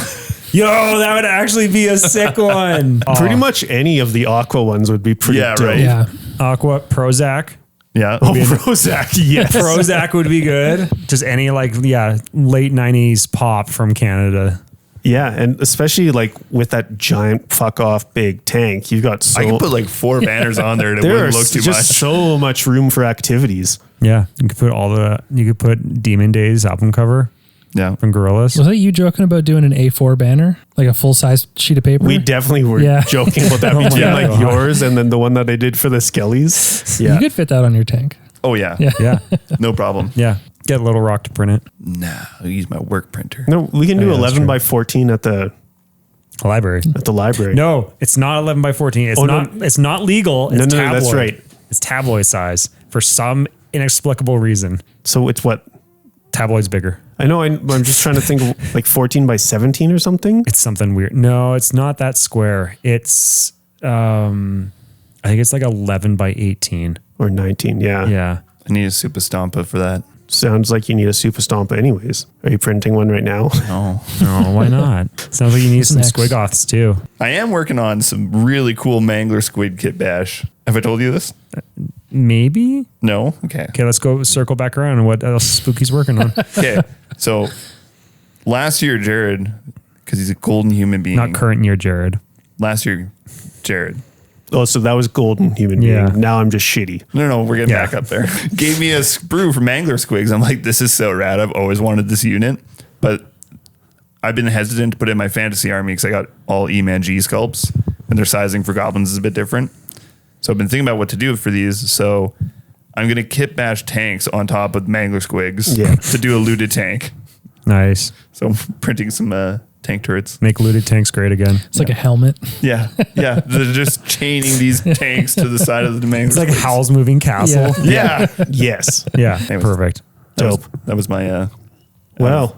Speaker 1: Yo, that would actually be a sick one.
Speaker 4: pretty much any of the Aqua ones would be pretty dope.
Speaker 2: right.
Speaker 3: Yeah.
Speaker 1: Aqua Prozac.
Speaker 2: Yeah.
Speaker 4: Oh, Prozac, yes.
Speaker 1: Prozac would be good. Just any late 90s pop from Canada.
Speaker 4: Yeah, and especially like with that giant fuck off big tank, you got so
Speaker 2: I can put like 4 banners on there and it
Speaker 4: there
Speaker 2: wouldn't
Speaker 4: is
Speaker 2: look too
Speaker 4: just
Speaker 2: much.
Speaker 4: so much room for activities.
Speaker 1: Yeah, you could put Demon Days album cover
Speaker 2: Yeah.
Speaker 1: from Gorillaz.
Speaker 3: Was that you joking about doing an A4 banner? Like a full-size sheet of paper?
Speaker 4: We definitely were joking about that between like yours and then the one that I did for the Skellies. Yeah.
Speaker 3: You could fit that on your tank.
Speaker 2: Oh, yeah.
Speaker 1: Yeah,
Speaker 2: No problem.
Speaker 1: yeah. Get Little Rock to print it.
Speaker 2: Nah, I'll use my work printer.
Speaker 4: No, we can do
Speaker 1: yeah, that's
Speaker 4: 11
Speaker 1: true.
Speaker 4: by 14 at the
Speaker 1: Library.
Speaker 4: library.
Speaker 1: No, it's not 11 by 14. It's It's not legal. It's
Speaker 4: No,
Speaker 1: tabloid.
Speaker 4: that's right.
Speaker 1: It's tabloid size for some inexplicable reason.
Speaker 4: So it's what?
Speaker 1: Tabloid's bigger.
Speaker 4: I know. I'm just trying to think of like 14 by 17 or something.
Speaker 1: It's something weird. No, it's not that square. It's I think it's like 11 by 18.
Speaker 4: Or 19. Yeah.
Speaker 1: Yeah.
Speaker 2: I need a Super Stompa for that.
Speaker 4: Sounds like you need a Super Stompa anyways. Are you printing one right now?
Speaker 2: Oh.
Speaker 1: No, why not? Sounds like you need some
Speaker 3: Next.
Speaker 1: squigoths too.
Speaker 2: I am working on some really cool Mangler Squid Kit Bash. Have I told you this?
Speaker 1: Maybe.
Speaker 2: No? Okay.
Speaker 1: Okay, let's go circle back around and what else Spooky's working on.
Speaker 2: Okay. So last year, Jared, because he's a golden human being.
Speaker 1: Not current year, Jared.
Speaker 2: Last year, Jared.
Speaker 4: Oh, so that was golden human being.
Speaker 1: Yeah.
Speaker 4: Now I'm just shitty.
Speaker 2: No, we're getting
Speaker 1: Yeah.
Speaker 2: back up there. Gave me a sprue for Mangler Squigs. I'm like, this is so rad. I've always wanted this unit, but I've been hesitant to put it in my fantasy army because I got all E-Man G sculpts and their sizing for goblins is a bit different. So I've been thinking about what to do for these. So I'm going to kit bash tanks on top of Mangler Squigs to do a looted tank.
Speaker 1: Nice.
Speaker 2: So I'm printing some tank turrets.
Speaker 1: Make looted tanks great again.
Speaker 3: It's like a helmet.
Speaker 2: Yeah. They're just chaining these tanks to the side of the Mangler
Speaker 1: It's like
Speaker 2: Squigs.
Speaker 1: Howl's Moving Castle.
Speaker 2: Yeah.
Speaker 4: Yes.
Speaker 1: Yeah.
Speaker 2: Anyways.
Speaker 1: Perfect.
Speaker 4: Dope.
Speaker 2: That was my...
Speaker 4: Well,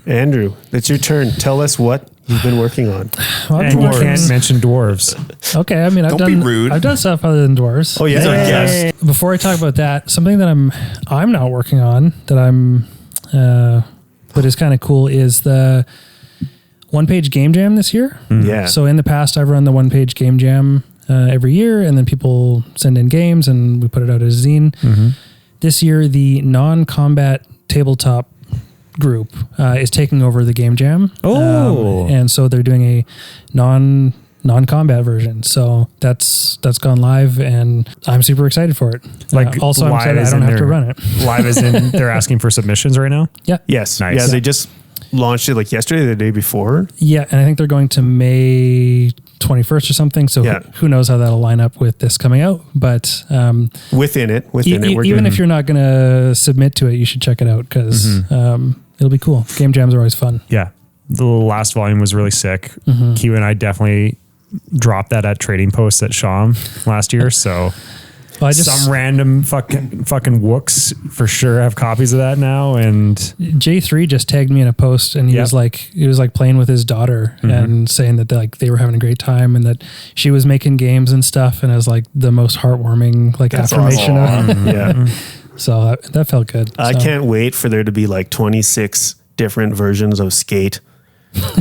Speaker 4: Andrew, it's your turn. Tell us what you've been working on.
Speaker 3: Well,
Speaker 1: And you
Speaker 3: dwarves.
Speaker 1: can't mention dwarves.
Speaker 3: Okay, I mean,
Speaker 2: Don't be rude.
Speaker 3: I've done stuff other than dwarves.
Speaker 4: Oh, yeah.
Speaker 1: Hey.
Speaker 3: Before I talk about that, something that I'm not working on that but is kind of cool is the one-page game jam this year.
Speaker 4: Yeah.
Speaker 3: So in the past, I've run the one-page game jam every year, and then people send in games, and we put it out as a zine. This year, the non-combat tabletop group is taking over the game jam.
Speaker 1: Oh.
Speaker 3: And so they're doing a non-combat version. So that's gone live, and I'm super excited for it. Also, I'm
Speaker 1: live
Speaker 3: excited I
Speaker 1: as
Speaker 3: don't
Speaker 1: in
Speaker 3: have to
Speaker 1: their-
Speaker 3: run it.
Speaker 1: Live as in they're asking for submissions right now?
Speaker 3: Yeah.
Speaker 4: Yes.
Speaker 1: Nice.
Speaker 4: Yeah, they just launched it like yesterday, the day before.
Speaker 3: Yeah, and I think they're going to May 21st or something. So
Speaker 4: Yeah.
Speaker 3: who knows how that'll line up with this coming out. But
Speaker 4: Within it, we're
Speaker 3: even
Speaker 4: doing
Speaker 3: if you're not going to submit to it, you should check it out because it'll be cool. Game jams are always fun.
Speaker 1: Yeah. The last volume was really sick. Q and I definitely dropped that at Trading Posts at Sham last year. So
Speaker 3: Well,
Speaker 1: some random fucking wooks for sure have copies of that now. And
Speaker 3: J3 just tagged me in a post, and he was like playing with his daughter and saying that they were having a great time and that she was making games and stuff, and it was like the most heartwarming affirmation of it.
Speaker 4: Yeah.
Speaker 3: So that felt good.
Speaker 4: I
Speaker 3: So-
Speaker 4: can't wait for there to be like 26 different versions of Skate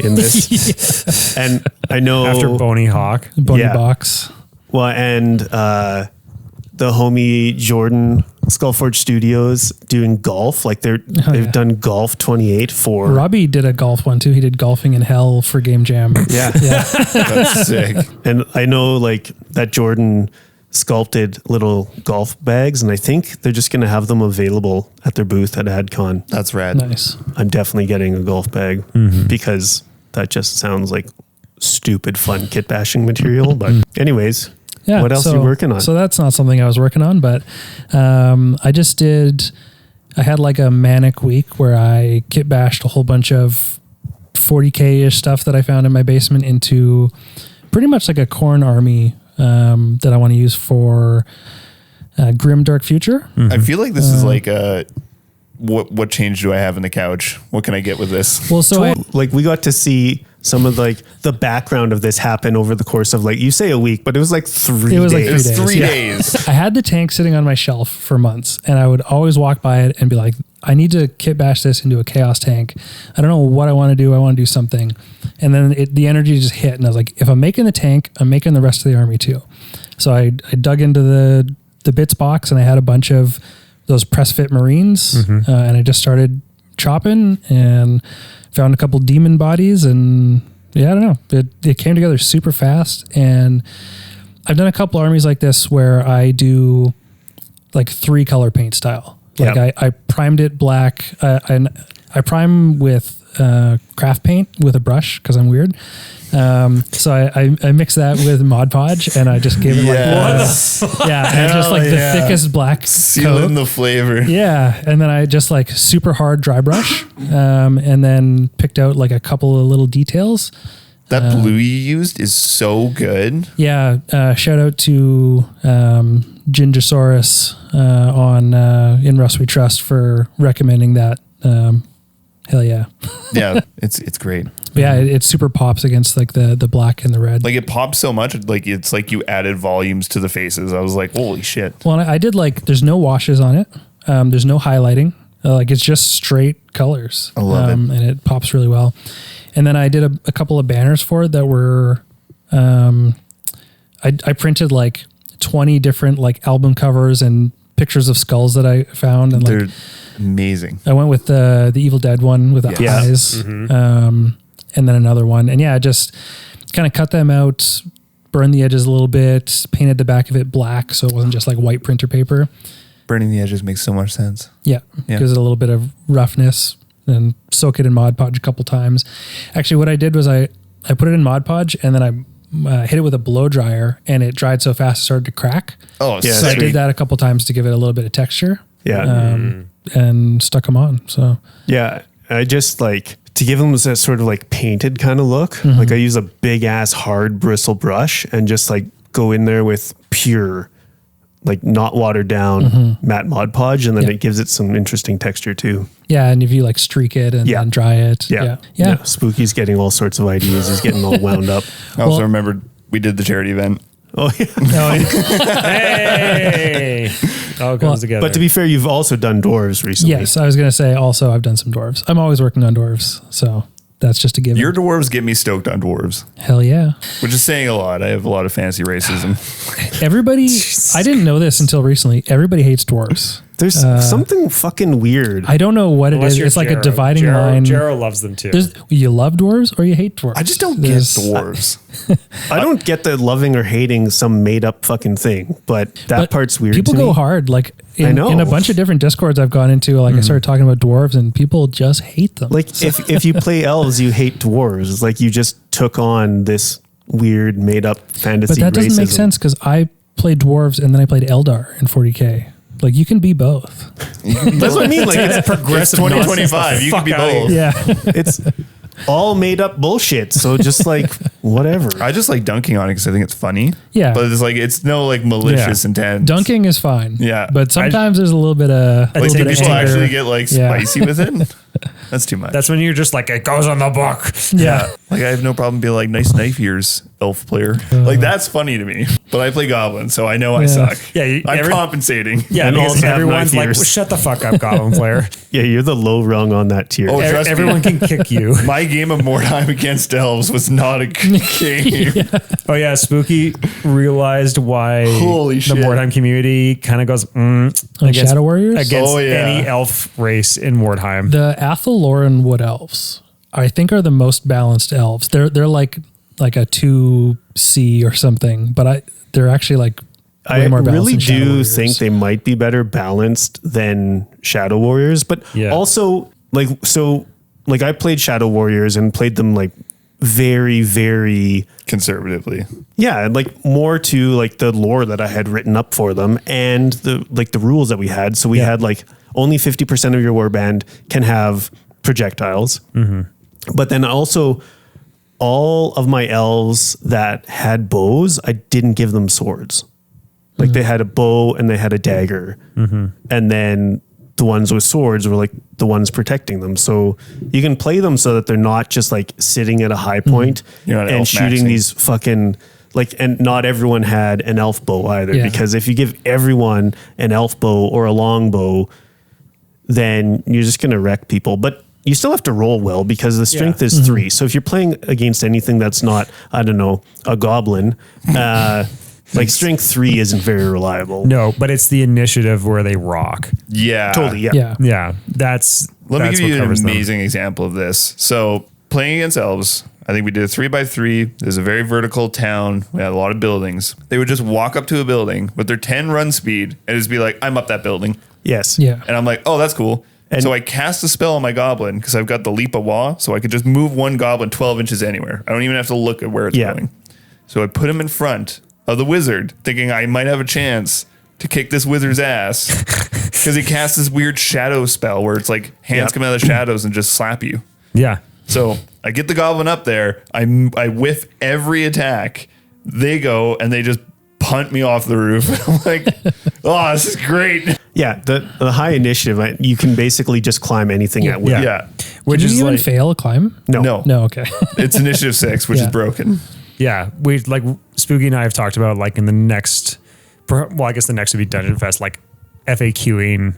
Speaker 4: in this. And I know
Speaker 1: After Boney Hawk.
Speaker 3: Bunny
Speaker 4: Yeah.
Speaker 3: box.
Speaker 4: well, and the homie Jordan Skullforge Studios doing golf. Like they've
Speaker 3: yeah.
Speaker 4: done golf 28 for
Speaker 3: Robbie did a golf one too. He did golfing in hell for Game Jam.
Speaker 4: yeah.
Speaker 3: Yeah.
Speaker 2: That's sick.
Speaker 4: And I know like that Jordan sculpted little golf bags, and I think they're just going to have them available at their booth at AdCon.
Speaker 2: That's rad.
Speaker 3: Nice.
Speaker 4: I'm definitely getting a golf bag because that just sounds like stupid fun kit bashing material. But anyways,
Speaker 3: Yeah.
Speaker 4: what else are you working on?
Speaker 3: So that's not something I was working on, but I had like a manic week where I kit bashed a whole bunch of 40K-ish stuff that I found in my basement into pretty much like a corn army that I want to use for Grim Dark Future.
Speaker 2: I feel like this is like what change do I have in the couch? What can I get with this?
Speaker 3: Well, so
Speaker 4: Like we got to see some of like the background of this happen over the course of like, you say a week, but it was like 3
Speaker 3: It was like
Speaker 4: days.
Speaker 2: It was
Speaker 3: 3
Speaker 2: 3
Speaker 3: days.
Speaker 2: days.
Speaker 3: I had the tank sitting on my shelf for months, and I would always walk by it and be like, I need to kit bash this into a chaos tank. I don't know what I want to do. I want to do something. And then the energy just hit, and I was like, if I'm making the tank, I'm making the rest of the army too. So I dug into the bits box, and I had a bunch of those press fit Marines, and I just started chopping and found a couple demon bodies, and yeah, I don't know. It came together super fast, and I've done a couple armies like this where I do like 3 color paint style. Like
Speaker 4: Yep.
Speaker 3: I primed it black, and I prime with craft paint with a brush because I'm weird. So I mix that with Mod Podge, and I just gave it
Speaker 2: Yes.
Speaker 3: like and just like the thickest black
Speaker 2: Sealing
Speaker 3: coat.
Speaker 2: the flavor.
Speaker 3: Yeah, and then I just like super hard dry brush, and then picked out like a couple of little details.
Speaker 2: That blue you used is so good.
Speaker 3: Yeah, shout out to Gingersaurus on In Rust We Trust for recommending that. Hell yeah.
Speaker 2: Yeah, it's great.
Speaker 3: But yeah, it super pops against like the black and the red.
Speaker 2: Like it pops so much, like it's like you added volumes to the faces. I was like, holy shit.
Speaker 3: Well, I did like, there's no washes on it. There's no highlighting. Like it's just straight colors.
Speaker 2: I love it.
Speaker 3: And it pops really well. And then I did a couple of banners for it that were, I printed like 20 different like album covers and pictures of skulls that I found. And
Speaker 2: They're
Speaker 3: like,
Speaker 2: amazing.
Speaker 3: I went with the Evil Dead one with the
Speaker 4: Yeah.
Speaker 3: eyes, and then another one. And yeah, I just kind of cut them out, burned the edges a little bit, painted the back of it black so it wasn't just like white printer paper.
Speaker 2: Burning the edges makes so much sense.
Speaker 3: Yeah,
Speaker 2: Yeah.
Speaker 3: gives it a little bit of roughness, and soak it in Mod Podge a couple times. Actually, what I did was I put it in Mod Podge, and then I hit it with a blow dryer, and it dried so fast it started to crack.
Speaker 2: Oh,
Speaker 4: Yeah,
Speaker 3: So I
Speaker 2: sweet.
Speaker 3: did that a couple times to give it a little bit of texture.
Speaker 4: Yeah.
Speaker 3: And stuck them on. So
Speaker 4: Yeah. I just like to give them that sort of like painted kind of look. Like I use a big ass hard bristle brush and just like go in there with pure, like not watered down matte Mod Podge. And then
Speaker 3: Yeah.
Speaker 4: it gives it some interesting texture too.
Speaker 3: yeah, and if you like streak it and
Speaker 4: Yeah.
Speaker 3: then dry it,
Speaker 4: Yeah.
Speaker 3: yeah.
Speaker 4: Spooky's getting all sorts of ideas. He's getting all wound up.
Speaker 2: I also
Speaker 3: Well-
Speaker 2: remembered we did the charity event.
Speaker 4: Oh yeah.
Speaker 3: No,
Speaker 1: Hey, it all comes together.
Speaker 4: But to be fair, you've also done dwarves recently.
Speaker 3: yes, I was gonna say also I've done some dwarves. I'm always working on dwarves, so that's just a given.
Speaker 2: Your dwarves get me stoked on dwarves,
Speaker 3: Hell yeah.
Speaker 2: which is saying a lot. I have a lot of fantasy racism.
Speaker 3: Everybody, I didn't know this until recently. Everybody hates dwarves.
Speaker 4: There's something fucking weird.
Speaker 3: I don't know what it
Speaker 1: Unless
Speaker 3: is.
Speaker 1: you're
Speaker 3: It's like a
Speaker 1: Jero.
Speaker 3: dividing
Speaker 1: Jero,
Speaker 3: line.
Speaker 1: Jero loves them too.
Speaker 3: You love dwarves or you hate dwarves.
Speaker 2: I just don't get
Speaker 3: There's-
Speaker 2: dwarves.
Speaker 4: I don't get the loving or hating some made up fucking thing, but that
Speaker 3: But
Speaker 4: part's weird.
Speaker 3: People
Speaker 4: to
Speaker 3: go
Speaker 4: me.
Speaker 3: hard. Like
Speaker 4: I know.
Speaker 3: in a bunch of different discords I've gone into, like I started talking about dwarves and people just hate them.
Speaker 4: Like if you play elves, you hate dwarves. It's like you just took on this weird made up fantasy.
Speaker 3: but that doesn't make
Speaker 4: racism.
Speaker 3: sense because I played dwarves and then I played Eldar in 40K. Like you can be both.
Speaker 4: That's what I mean. Like
Speaker 1: it's progressive.
Speaker 2: 2025. You can be both.
Speaker 3: Yeah.
Speaker 4: it's all made up bullshit. So just like whatever.
Speaker 2: I just like dunking on it because I think it's funny.
Speaker 3: Yeah.
Speaker 2: But it's like, it's no like malicious intent.
Speaker 3: Dunking is fine.
Speaker 2: Yeah.
Speaker 3: But sometimes there's a little bit of
Speaker 2: Like, do
Speaker 3: anger.
Speaker 2: people actually get like
Speaker 3: Yeah.
Speaker 2: spicy with it? That's too much.
Speaker 1: That's when you're just like, it goes on the book.
Speaker 3: Yeah.
Speaker 2: Like, I have no problem being like, nice knife ears, elf player. Like, that's funny to me. But I play goblin, so I know I suck.
Speaker 1: Yeah,
Speaker 2: I'm compensating.
Speaker 1: Yeah,
Speaker 4: And
Speaker 1: because
Speaker 4: also have
Speaker 1: everyone's
Speaker 4: knife
Speaker 1: like,
Speaker 4: ears.
Speaker 1: well, shut the fuck up, Goblin player.
Speaker 4: Yeah, you're the low rung on that tier.
Speaker 2: Oh, trust me.
Speaker 1: Everyone can kick you.
Speaker 2: My game of Mordheim against elves was not a good game.
Speaker 1: Oh yeah, Spooky realized why
Speaker 2: Holy
Speaker 1: the
Speaker 2: shit.
Speaker 1: Mordheim community kind of goes
Speaker 3: Like Shadow Warriors?
Speaker 1: against
Speaker 2: Oh, yeah.
Speaker 1: any elf race in Mordheim.
Speaker 3: The Athaloran Wood Elves, I think, are the most balanced elves. They're like a 2C or something, but they're actually like way
Speaker 4: I
Speaker 3: more balanced
Speaker 4: really
Speaker 3: than Shadow
Speaker 4: do
Speaker 3: Warriors.
Speaker 4: think they might be better balanced than Shadow Warriors, but
Speaker 1: Yeah.
Speaker 4: also like I played Shadow Warriors and played them like very, very
Speaker 2: Conservatively.
Speaker 4: yeah, and like more to like the lore that I had written up for them and the rules that we had. So we had like only 50% of your warband can have projectiles, but then also all of my elves that had bows, I didn't give them swords. Like they had a bow and they had a dagger, and then the ones with swords were like the ones protecting them. So you can play them so that they're not just like sitting at a high point
Speaker 2: You're not
Speaker 4: and
Speaker 2: elf
Speaker 4: shooting
Speaker 2: maxing.
Speaker 4: these fucking like, and not everyone had an elf bow either,
Speaker 3: Yeah.
Speaker 4: because if you give everyone an elf bow or a long bow, then you're just going to wreck people. But you still have to roll well because the strength is 3. So if you're playing against anything that's not, I don't know, a goblin, like strength 3 isn't very reliable.
Speaker 1: No, but it's the initiative where they rock.
Speaker 2: Yeah.
Speaker 4: Totally. Yeah.
Speaker 3: Yeah.
Speaker 1: Yeah, that's
Speaker 2: Let me
Speaker 1: that's
Speaker 2: give you
Speaker 1: what
Speaker 2: an
Speaker 1: covers them.
Speaker 2: amazing example of this. So playing against elves, I think we did a 3x3. There's a very vertical town. We had a lot of buildings. They would just walk up to a building with their 10 run speed and just be like, I'm up that building.
Speaker 4: Yes.
Speaker 3: Yeah.
Speaker 2: And I'm like, oh, that's cool.
Speaker 4: And-
Speaker 2: so I cast a spell on my goblin because I've got the leap of wah, so I could just move one goblin 12 inches anywhere. I don't even have to look at where it's
Speaker 4: Yeah.
Speaker 2: going. So I put him in front of the wizard, thinking I might have a chance to kick this wizard's ass because he casts this weird shadow spell where it's like hands
Speaker 4: Yep.
Speaker 2: come out of the shadows and just slap you.
Speaker 1: Yeah,
Speaker 2: So I get the goblin up there. I whiff every attack. They go and they just punt me off the roof. I'm like, oh, this is great.
Speaker 4: Yeah. The high initiative, you can basically just climb anything at will.
Speaker 1: Yeah.
Speaker 2: Yeah.
Speaker 1: which
Speaker 3: Did
Speaker 1: is
Speaker 3: you even
Speaker 1: like
Speaker 3: fail a climb?
Speaker 4: No.
Speaker 2: No.
Speaker 3: No. Okay.
Speaker 2: It's initiative 6, which
Speaker 3: Yeah.
Speaker 2: is broken.
Speaker 1: yeah. We like Spooky and I have talked about like in the next. Well, I guess the next would be Dungeon Fest, like FAQing.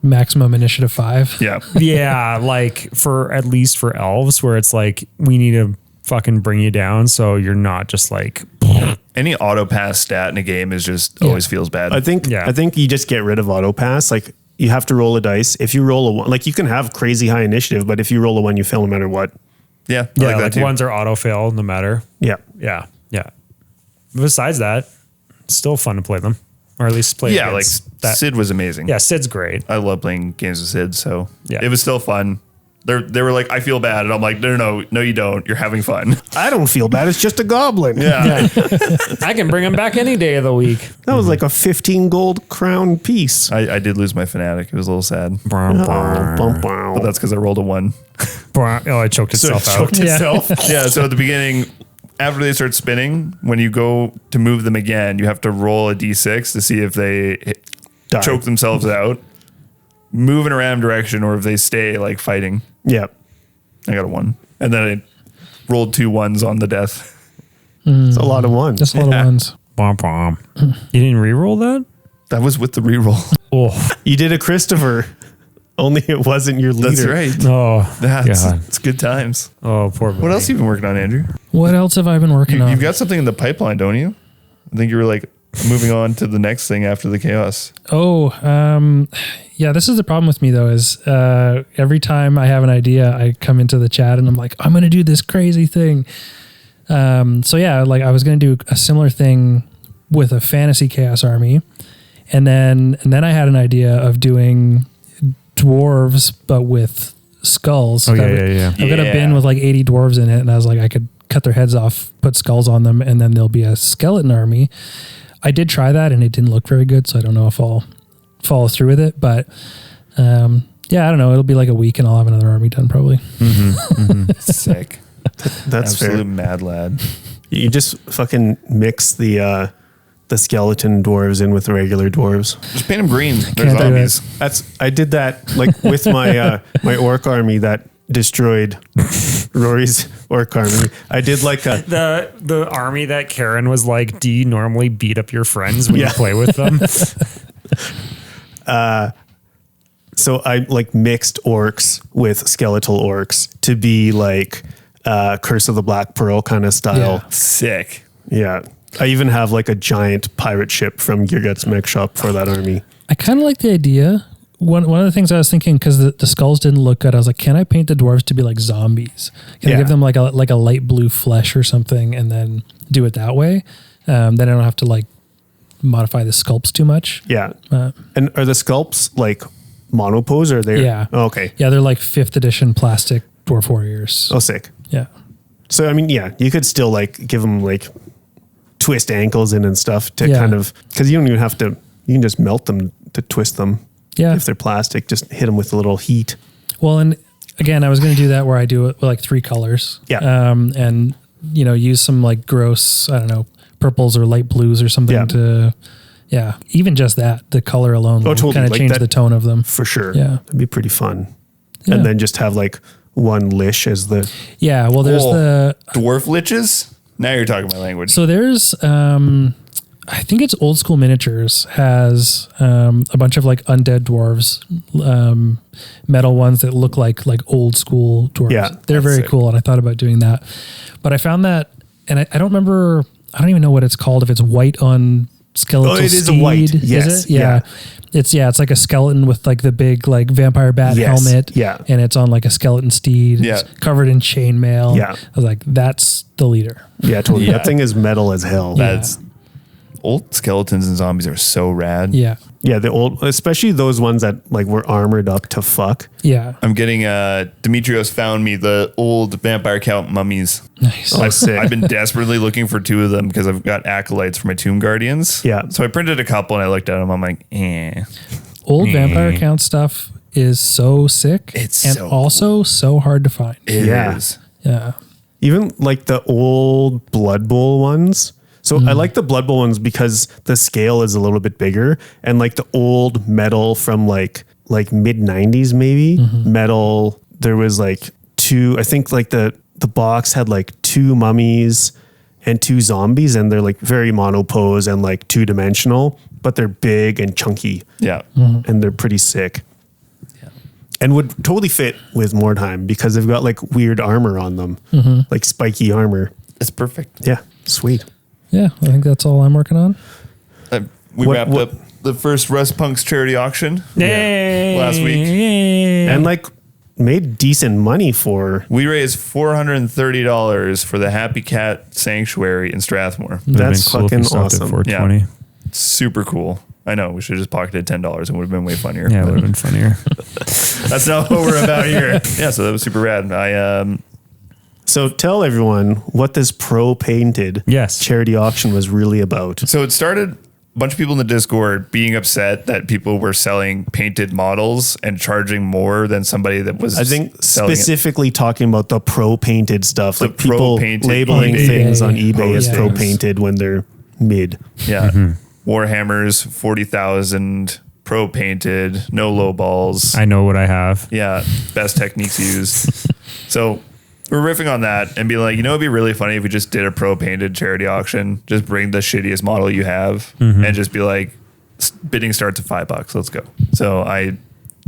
Speaker 3: Maximum initiative 5.
Speaker 2: Yeah.
Speaker 1: Yeah, like for at least for elves, where it's like we need to fucking bring you down, so you're not just like
Speaker 2: Any auto pass stat in a game is just always feels bad.
Speaker 4: I think you just get rid of auto pass. Like you have to roll a dice. If you roll a 1, like you can have crazy high initiative, but if you roll a 1, you fail no matter what.
Speaker 2: yeah. I
Speaker 1: yeah,
Speaker 2: like that
Speaker 1: like
Speaker 2: too.
Speaker 1: ones are auto fail no matter.
Speaker 4: Yeah.
Speaker 1: Yeah, yeah. Besides that, it's still fun to play them, or at least play.
Speaker 2: Yeah, like
Speaker 1: against that.
Speaker 2: Sid was amazing.
Speaker 1: Yeah, Sid's great.
Speaker 2: I love playing games with Sid, so
Speaker 1: Yeah.
Speaker 2: it was still fun. They were like, I feel bad. And I'm like, no, you don't. You're having fun.
Speaker 4: I don't feel bad. It's just a goblin.
Speaker 2: Yeah.
Speaker 1: I can bring him back any day of the week.
Speaker 4: That was like a 15 gold crown piece.
Speaker 2: I did lose my fanatic. It was a little sad.
Speaker 4: Oh, bum, bum.
Speaker 2: But that's because I rolled a 1.
Speaker 1: Oh, it choked itself out.
Speaker 4: choked itself.
Speaker 2: Yeah, so at the beginning, after they start spinning, when you go to move them again, you have to roll a d6 to see if they
Speaker 4: Die.
Speaker 2: choke themselves out, move in a random direction, or if they stay like fighting.
Speaker 4: Yeah.
Speaker 2: I got a 1. And then I rolled 2 1s on the death.
Speaker 4: It's a lot of ones.
Speaker 3: Just a lot of ones.
Speaker 1: Bom, bom. You didn't re-roll that?
Speaker 2: That was with the reroll.
Speaker 1: Oh,
Speaker 4: You did a Christopher, only it wasn't your leader.
Speaker 2: That's right.
Speaker 1: oh, God.
Speaker 2: It's good times.
Speaker 1: Oh, poor.
Speaker 2: What else have you been working on, Andrew?
Speaker 3: What else have I been working on?
Speaker 2: You've got something in the pipeline, don't you? I think you were like moving on to the next thing after the chaos.
Speaker 3: Oh, yeah, this is the problem with me though, is every time I have an idea, I come into the chat and I'm like, I'm going to do this crazy thing. So yeah, like I was going to do a similar thing with a fantasy chaos army. And then I had an idea of doing dwarves, but with skulls.
Speaker 1: Oh, yeah.
Speaker 3: I've got a
Speaker 2: Yeah.
Speaker 3: bin with like 80 dwarves in it. And I was like, I could cut their heads off, put skulls on them, and then there'll be a skeleton army. I did try that and it didn't look very good. So I don't know if I'll follow through with it, but yeah, I don't know. It'll be like a week and I'll have another army done probably.
Speaker 2: Sick.
Speaker 4: That's
Speaker 2: Absolute
Speaker 4: fair.
Speaker 2: mad lad.
Speaker 4: You just fucking mix the skeleton dwarves in with the regular dwarves.
Speaker 2: Just paint them green. They're
Speaker 3: Can't do
Speaker 2: zombies.
Speaker 4: I did that like with my my orc army that destroyed Rory's orc army. I did like a
Speaker 1: The army that Karen was like, do you normally beat up your friends when
Speaker 4: Yeah.
Speaker 1: you play with them?
Speaker 4: so I like mixed orcs with skeletal orcs to be like Curse of the Black Pearl kind of style.
Speaker 2: Sick.
Speaker 4: Yeah. I even have like a giant pirate ship from Gear Guts Mech Shop for that army.
Speaker 3: I kind of like the idea. One of the things I was thinking, because the skulls didn't look good, I was like, can I paint the dwarves to be like zombies? Can I give them like a light blue flesh or something, and then do it that way? Then I don't have to like modify the sculpts too much.
Speaker 4: Yeah. And are the sculpts like monopose or are they?
Speaker 3: Yeah.
Speaker 4: Oh, okay.
Speaker 3: Yeah, they're like 5th edition plastic dwarf warriors.
Speaker 4: Oh, sick.
Speaker 3: Yeah.
Speaker 4: So, I mean, yeah, you could still like give them like twist ankles in and stuff to kind of, because you don't even have to, you can just melt them to twist them.
Speaker 3: Yeah.
Speaker 4: If they're plastic, just hit them with a little heat.
Speaker 3: Well, and again, I was going to do that where I do it with like 3 colors.
Speaker 4: Yeah.
Speaker 3: And, you know, use some like gross, I don't know, purples or light blues or something to, even just that, the color alone will
Speaker 4: totally.
Speaker 3: kind of
Speaker 4: Like
Speaker 3: change
Speaker 4: that-
Speaker 3: the tone of them.
Speaker 4: For sure.
Speaker 3: Yeah.
Speaker 4: It'd be pretty fun.
Speaker 3: Yeah.
Speaker 4: And then just have like one lish as the,
Speaker 3: Yeah. Well, there's the,
Speaker 2: Dwarf liches? Now you're talking my language.
Speaker 3: so there's, I think it's Old School Miniatures has a bunch of like undead dwarves, metal ones that look like old school dwarves.
Speaker 4: Yeah,
Speaker 3: They're
Speaker 2: that's
Speaker 3: very
Speaker 2: sick.
Speaker 3: cool, and I thought about doing that. But I found that, and I don't remember, I don't even know what it's called, if it's white on skeletal
Speaker 4: Oh, it is a
Speaker 3: steed.
Speaker 4: white.
Speaker 3: Is
Speaker 4: Yes,
Speaker 3: it? Yeah. It's like a skeleton with like the big like vampire bat
Speaker 4: Yes,
Speaker 3: helmet.
Speaker 4: yeah.
Speaker 3: And it's on like a skeleton steed.
Speaker 2: Yeah.
Speaker 3: It's covered in chainmail.
Speaker 4: Yeah.
Speaker 3: I was like, that's the leader.
Speaker 4: yeah, totally.
Speaker 2: Yeah.
Speaker 4: That thing is metal as hell.
Speaker 2: That's old skeletons and zombies are so rad.
Speaker 3: Yeah.
Speaker 4: Yeah, the old, especially those ones that like were armored up to fuck.
Speaker 3: Yeah.
Speaker 2: I'm getting Demetrios found me the old vampire count mummies.
Speaker 3: Nice.
Speaker 4: Oh, sick.
Speaker 2: I've been desperately looking for 2 of them because I've got acolytes for my Tomb Guardians.
Speaker 4: Yeah.
Speaker 2: So I printed a couple and I looked at them. I'm like,
Speaker 3: Old vampire count stuff is so sick.
Speaker 2: It's
Speaker 3: and
Speaker 2: so
Speaker 3: also so hard to find.
Speaker 2: It is.
Speaker 3: Yeah.
Speaker 4: Even like the old Blood Bowl ones. So I like the Blood Bowl ones because the scale is a little bit bigger, and like the old metal from like mid 90s maybe metal, there was like 2, I think like the box had like 2 mummies and 2 zombies, and they're like very monopose and like 2-dimensional, but they're big and chunky
Speaker 2: Yeah.
Speaker 4: and they're pretty sick. And would totally fit with Mordheim because they've got like weird armor on them, like spiky armor.
Speaker 2: It's perfect.
Speaker 4: Yeah, sweet.
Speaker 3: Yeah. I think that's all I'm working on.
Speaker 2: We
Speaker 4: What-
Speaker 2: wrapped up the first Rust Punks charity auction last week.
Speaker 4: And like made decent money for.
Speaker 2: We raised $430 for the Happy Cat Sanctuary in Strathmore.
Speaker 4: That's fucking awesome.
Speaker 1: 420.
Speaker 2: Super cool. I know. We should have just pocketed $10 and would have been way funnier.
Speaker 1: Yeah, it
Speaker 2: but
Speaker 1: would have been funnier.
Speaker 2: that's not what we're about here. Yeah, so that was super rad.
Speaker 4: So tell everyone what this pro painted
Speaker 1: Yes.
Speaker 4: charity auction was really about.
Speaker 2: So it started a bunch of people in the Discord being upset that people were selling painted models and charging more than somebody that was
Speaker 4: I think
Speaker 2: selling it.
Speaker 4: specifically talking about the pro painted stuff,
Speaker 2: The
Speaker 4: like people
Speaker 2: pro-painted
Speaker 4: labeling
Speaker 2: eBay
Speaker 4: things on eBay as
Speaker 3: postings.
Speaker 4: pro painted when they're mid.
Speaker 2: Yeah. Warhammers, 40,000 pro painted, no low balls.
Speaker 1: I know what I have.
Speaker 2: Yeah, best techniques used. So we're riffing on that and be like, you know, it'd be really funny if we just did a pro painted charity auction. Just bring the shittiest model you have and just be like, bidding starts at $5. Let's go. So I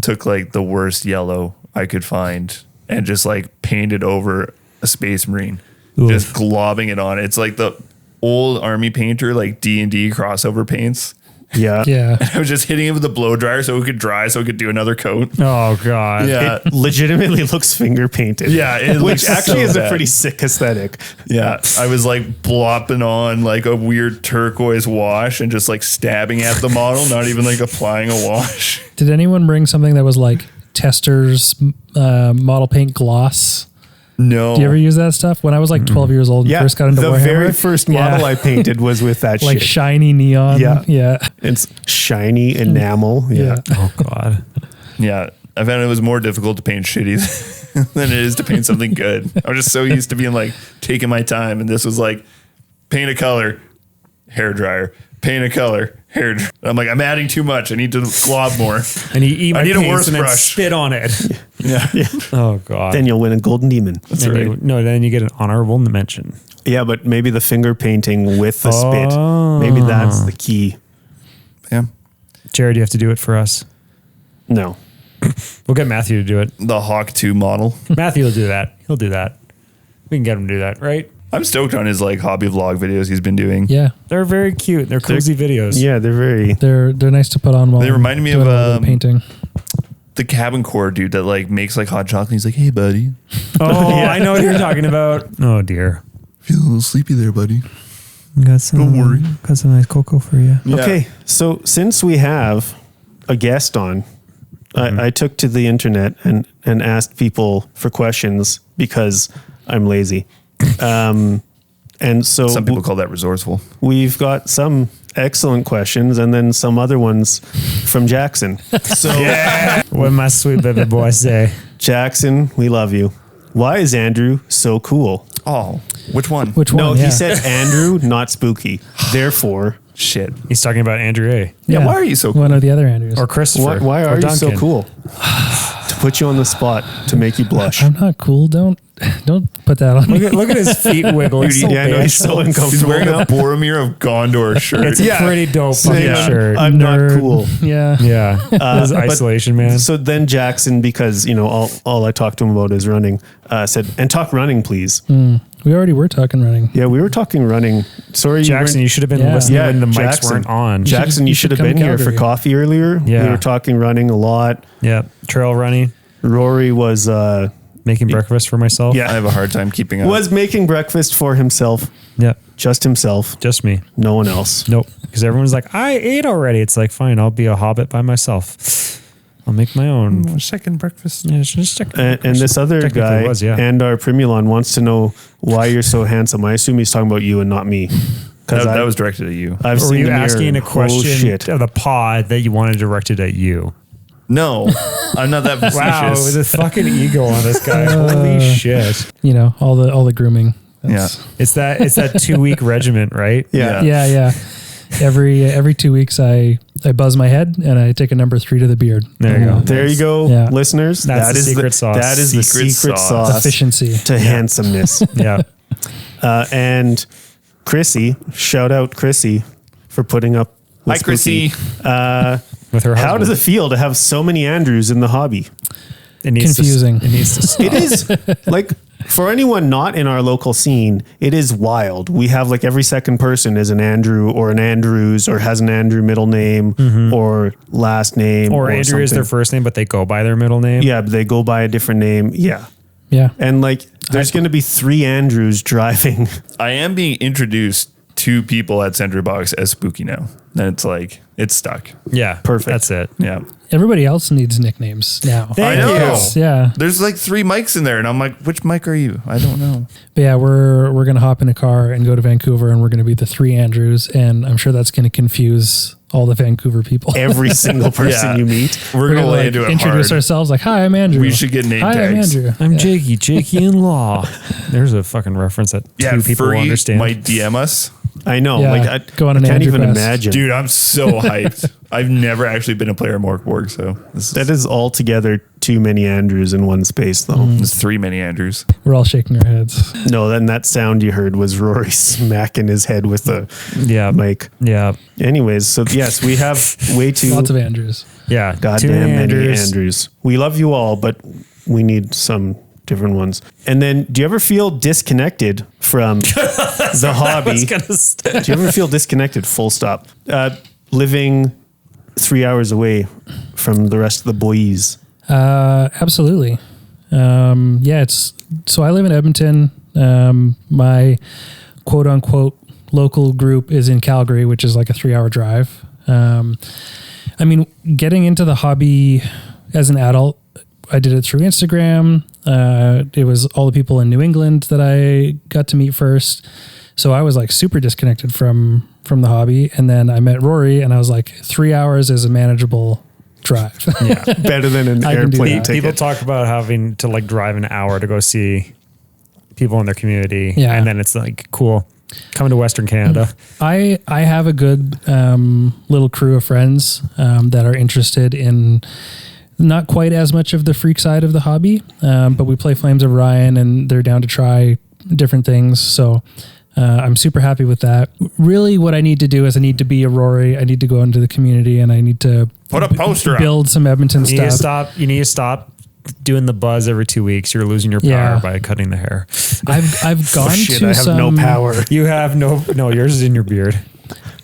Speaker 2: took like the worst yellow I could find and just like painted over a Space Marine, just globbing it on. It's like the old army painter, like D&D crossover paints.
Speaker 4: Yeah.
Speaker 3: Yeah.
Speaker 2: I was just hitting it with a blow dryer so it could dry, so it could do another coat.
Speaker 1: Oh God.
Speaker 2: Yeah.
Speaker 4: It legitimately looks finger painted.
Speaker 2: Yeah, it
Speaker 4: which
Speaker 2: looks
Speaker 4: actually
Speaker 2: so
Speaker 4: is
Speaker 2: bad.
Speaker 4: a pretty sick aesthetic.
Speaker 2: Yeah, I was like blopping on like a weird turquoise wash and just like stabbing at the model, not even like applying a wash.
Speaker 3: Did anyone bring something that was like Tester's model paint gloss?
Speaker 2: No.
Speaker 3: Do you ever use that stuff? When I was like 12 years old and
Speaker 4: Yeah,
Speaker 3: first got into
Speaker 4: the
Speaker 3: Warhammer.
Speaker 4: very first model I painted was with that
Speaker 3: like
Speaker 4: shit.
Speaker 3: shiny neon.
Speaker 4: Yeah.
Speaker 3: Yeah.
Speaker 4: It's shiny enamel. Yeah.
Speaker 1: Oh God.
Speaker 2: Yeah, I found it was more difficult to paint shitty than it is to paint something good. I was just so used to being like taking my time, and this was like paint a color, hair dryer, paint a color. Here. I'm like, I'm adding too much. I need to glob more.
Speaker 1: And you eat my
Speaker 2: I need a
Speaker 1: paints
Speaker 2: worse
Speaker 1: and then
Speaker 2: brush.
Speaker 1: spit on it.
Speaker 2: Yeah.
Speaker 1: Oh God.
Speaker 4: Then you'll win a golden demon.
Speaker 2: That's
Speaker 1: Then
Speaker 2: right.
Speaker 1: then you get an honorable mention.
Speaker 4: Yeah, but maybe the finger painting with the spit. Maybe that's the key.
Speaker 2: Yeah.
Speaker 1: Jared, you have to do it for us.
Speaker 4: No.
Speaker 1: We'll get Matthew to do it.
Speaker 2: The Hawk 2 model.
Speaker 1: Matthew will do that. He'll do that. We can get him to do that, right?
Speaker 2: I'm stoked on his like hobby vlog videos he's been doing.
Speaker 3: Yeah.
Speaker 1: They're very cute. They're cozy videos.
Speaker 4: Yeah, they're very.
Speaker 3: They're nice to put on while
Speaker 2: They reminded me
Speaker 3: doing
Speaker 2: of,
Speaker 3: a little bit painting.
Speaker 2: The cabin core dude that like makes like hot chocolate. He's like, hey buddy,
Speaker 1: Oh, I know what you're talking about. Oh dear.
Speaker 2: feel a little sleepy there, buddy.
Speaker 1: Got some,
Speaker 2: Don't worry.
Speaker 1: Got some nice cocoa for you.
Speaker 2: Yeah.
Speaker 4: Okay, so since we have a guest on, I took to the internet and asked people for questions because I'm lazy. And so
Speaker 2: Some people call that resourceful.
Speaker 4: we've got some excellent questions and then some other ones from Jackson. So
Speaker 1: What my sweet baby boy say?
Speaker 4: Jackson, we love you. Why is Andrew so cool?
Speaker 2: Oh, which one?
Speaker 3: Which one?
Speaker 4: No,
Speaker 3: Yeah.
Speaker 4: he said Andrew, not spooky. Therefore,
Speaker 2: Shit.
Speaker 1: He's talking about Andrew A.
Speaker 2: Yeah. Why are you so cool?
Speaker 3: One of the other Andrews.
Speaker 1: Or Christopher.
Speaker 4: why
Speaker 1: or
Speaker 4: are you so
Speaker 1: Duncan.
Speaker 4: cool? To put you on the spot, to make you blush.
Speaker 3: I'm not cool. Don't put that on me.
Speaker 1: Look at his feet wiggle. He's so
Speaker 4: Yeah, I know he's so
Speaker 1: bashful.
Speaker 4: uncomfortable.
Speaker 2: He's wearing
Speaker 4: now.
Speaker 2: a Boromir of Gondor shirt.
Speaker 1: It's a pretty dope fucking
Speaker 4: Yeah.
Speaker 1: shirt.
Speaker 4: I'm not
Speaker 3: Nerd.
Speaker 4: cool.
Speaker 3: Yeah.
Speaker 1: Yeah. His
Speaker 4: but-
Speaker 1: isolation, man.
Speaker 4: So then Jackson, because all I talked to him about is running, said, "And talk running, please."
Speaker 3: We already were talking running.
Speaker 4: Yeah, we were talking running. Sorry,
Speaker 1: Jackson, you should have been
Speaker 3: Yeah.
Speaker 1: listening
Speaker 4: Yeah,
Speaker 1: when the mics
Speaker 4: Jackson.
Speaker 1: weren't on.
Speaker 4: Jackson, you
Speaker 3: you
Speaker 4: should have
Speaker 3: should come
Speaker 4: been
Speaker 3: to
Speaker 4: here for
Speaker 3: Calgary.
Speaker 4: coffee earlier.
Speaker 1: Yeah.
Speaker 4: We were talking running a lot.
Speaker 1: Yeah. Trail running,
Speaker 4: Rory was
Speaker 1: making breakfast for myself.
Speaker 4: Yeah.
Speaker 2: I have a hard time keeping up.
Speaker 4: making breakfast for himself,
Speaker 1: Yeah.
Speaker 4: just himself,
Speaker 1: Just me.
Speaker 4: no one else.
Speaker 1: Nope. Because everyone's like, I ate already. It's like, fine, I'll be a hobbit by myself. I'll make my own.
Speaker 2: second breakfast.
Speaker 1: Yeah, it's just
Speaker 4: And this other
Speaker 1: Technically
Speaker 4: guy
Speaker 1: was, yeah.
Speaker 4: and our Primulon wants to know why you're so handsome. I assume he's talking about you and not me.
Speaker 2: That was directed at you.
Speaker 4: I've
Speaker 1: Or were
Speaker 4: seen
Speaker 1: you
Speaker 4: the mirror.
Speaker 1: asking a
Speaker 4: Oh,
Speaker 1: question
Speaker 4: shit.
Speaker 1: of the pod that you wanted directed at you?
Speaker 2: No, I'm not that facetious.
Speaker 1: Wow, the fucking ego on this guy. Holy shit.
Speaker 3: You know, all the grooming.
Speaker 2: Yeah.
Speaker 1: It's that 2-week regiment, right?
Speaker 4: Yeah.
Speaker 3: Yeah. Every 2 weeks I buzz my head and I take a number 3 to the beard.
Speaker 1: There you go.
Speaker 4: There you go,
Speaker 3: Yeah.
Speaker 4: listeners.
Speaker 1: That's the secret sauce.
Speaker 4: That is the
Speaker 2: Secret
Speaker 4: secret
Speaker 2: sauce.
Speaker 4: sauce
Speaker 3: Efficiency.
Speaker 4: to handsomeness.
Speaker 1: Yeah.
Speaker 4: And Chrissy, shout out Chrissy for putting up with
Speaker 2: Hi, Chrissy.
Speaker 1: With her husband.
Speaker 4: How does it feel to have so many Andrews in the hobby?
Speaker 1: It needs
Speaker 3: Confusing.
Speaker 1: To, it needs to stop.
Speaker 4: It is like, for anyone not in our local scene, it is wild. We have like every second person is an Andrew or an Andrews or has an Andrew middle name or last name.
Speaker 1: Or Andrew is their
Speaker 4: something.
Speaker 1: first name, but they go by their middle name.
Speaker 4: Yeah, but they go by a different name. Yeah.
Speaker 3: Yeah.
Speaker 4: And like, there's going to be 3 Andrews driving.
Speaker 2: I am being introduced to people at Century Box as Spooky now. And it's like, it's stuck.
Speaker 1: Yeah.
Speaker 4: Perfect.
Speaker 1: That's it.
Speaker 2: Yeah.
Speaker 3: Everybody else needs nicknames now.
Speaker 1: Thank
Speaker 2: I know.
Speaker 1: you.
Speaker 3: Yeah.
Speaker 2: There's like 3 mics in there, and I'm like, which mic are you? I don't know.
Speaker 3: But yeah, we're gonna hop in a car and go to Vancouver, and we're gonna be the 3 Andrews, and I'm sure that's gonna confuse all the Vancouver people.
Speaker 4: Every single person
Speaker 2: Yeah.
Speaker 4: you meet.
Speaker 2: We're
Speaker 3: We're
Speaker 2: gonna
Speaker 3: gonna
Speaker 2: lay
Speaker 3: like,
Speaker 2: into it
Speaker 3: introduce
Speaker 2: hard.
Speaker 3: ourselves like, "Hi, I'm Andrew."
Speaker 2: We should get name
Speaker 3: Hi,
Speaker 2: tags.
Speaker 3: I'm Andrew.
Speaker 1: I'm Jakey in law. There's a fucking reference that
Speaker 2: Yeah,
Speaker 1: 2 people will
Speaker 2: Furry
Speaker 1: understand.
Speaker 2: might DM us.
Speaker 4: I know.
Speaker 3: Yeah,
Speaker 4: like, I
Speaker 3: go on an
Speaker 4: can't
Speaker 3: Andrew
Speaker 4: even
Speaker 3: quest.
Speaker 4: imagine.
Speaker 2: Dude, I'm so hyped. I've never actually been a player of Morkborg, so this
Speaker 4: That is altogether too many Andrews in one space, though.
Speaker 2: is 3 many Andrews.
Speaker 3: We're all shaking our heads.
Speaker 4: No, then that sound you heard was Rory smacking his head with the
Speaker 1: yeah.
Speaker 4: mic.
Speaker 1: Yeah.
Speaker 4: Anyways, so yes, we have way too
Speaker 3: Lots of Andrews.
Speaker 1: Yeah.
Speaker 4: goddamn
Speaker 1: Too many
Speaker 4: many Andrews. We love you all, but we need some different ones. And then, do you ever feel disconnected from the hobby? Do you ever feel disconnected? Full stop. Living 3 hours away from the rest of the boys.
Speaker 3: Absolutely. Yeah, it's so I live in Edmonton. My quote unquote local group is in Calgary, which is like a 3-hour drive. I mean, getting into the hobby as an adult, I did it through Instagram. It was all the people in New England that I got to meet first. So I was like super disconnected from the hobby. And then I met Rory and I was like, 3 hours is a manageable drive.
Speaker 1: Yeah.
Speaker 4: Better than an
Speaker 3: I can do
Speaker 4: airplane
Speaker 3: that.
Speaker 4: ticket.
Speaker 1: People talk about having to like drive an hour to go see people in their community.
Speaker 3: Yeah.
Speaker 1: And then it's like, cool. Coming to Western Canada.
Speaker 3: I have a good little crew of friends that are interested in not quite as much of the freak side of the hobby, but we play Flames of Orion and they're down to try different things. So I'm super happy with that. Really what I need to do is I need to be a Rory. I need to go into the community and I need to
Speaker 2: Put a poster up.
Speaker 3: build some Edmonton
Speaker 1: You need to
Speaker 3: stuff.
Speaker 1: stop. You need to stop doing the buzz every 2 weeks. You're losing your power
Speaker 3: Yeah.
Speaker 1: by cutting the hair.
Speaker 3: I've gone
Speaker 4: Shit,
Speaker 3: to
Speaker 4: I have
Speaker 3: some,
Speaker 4: no power.
Speaker 1: You have no. Yours is in your beard.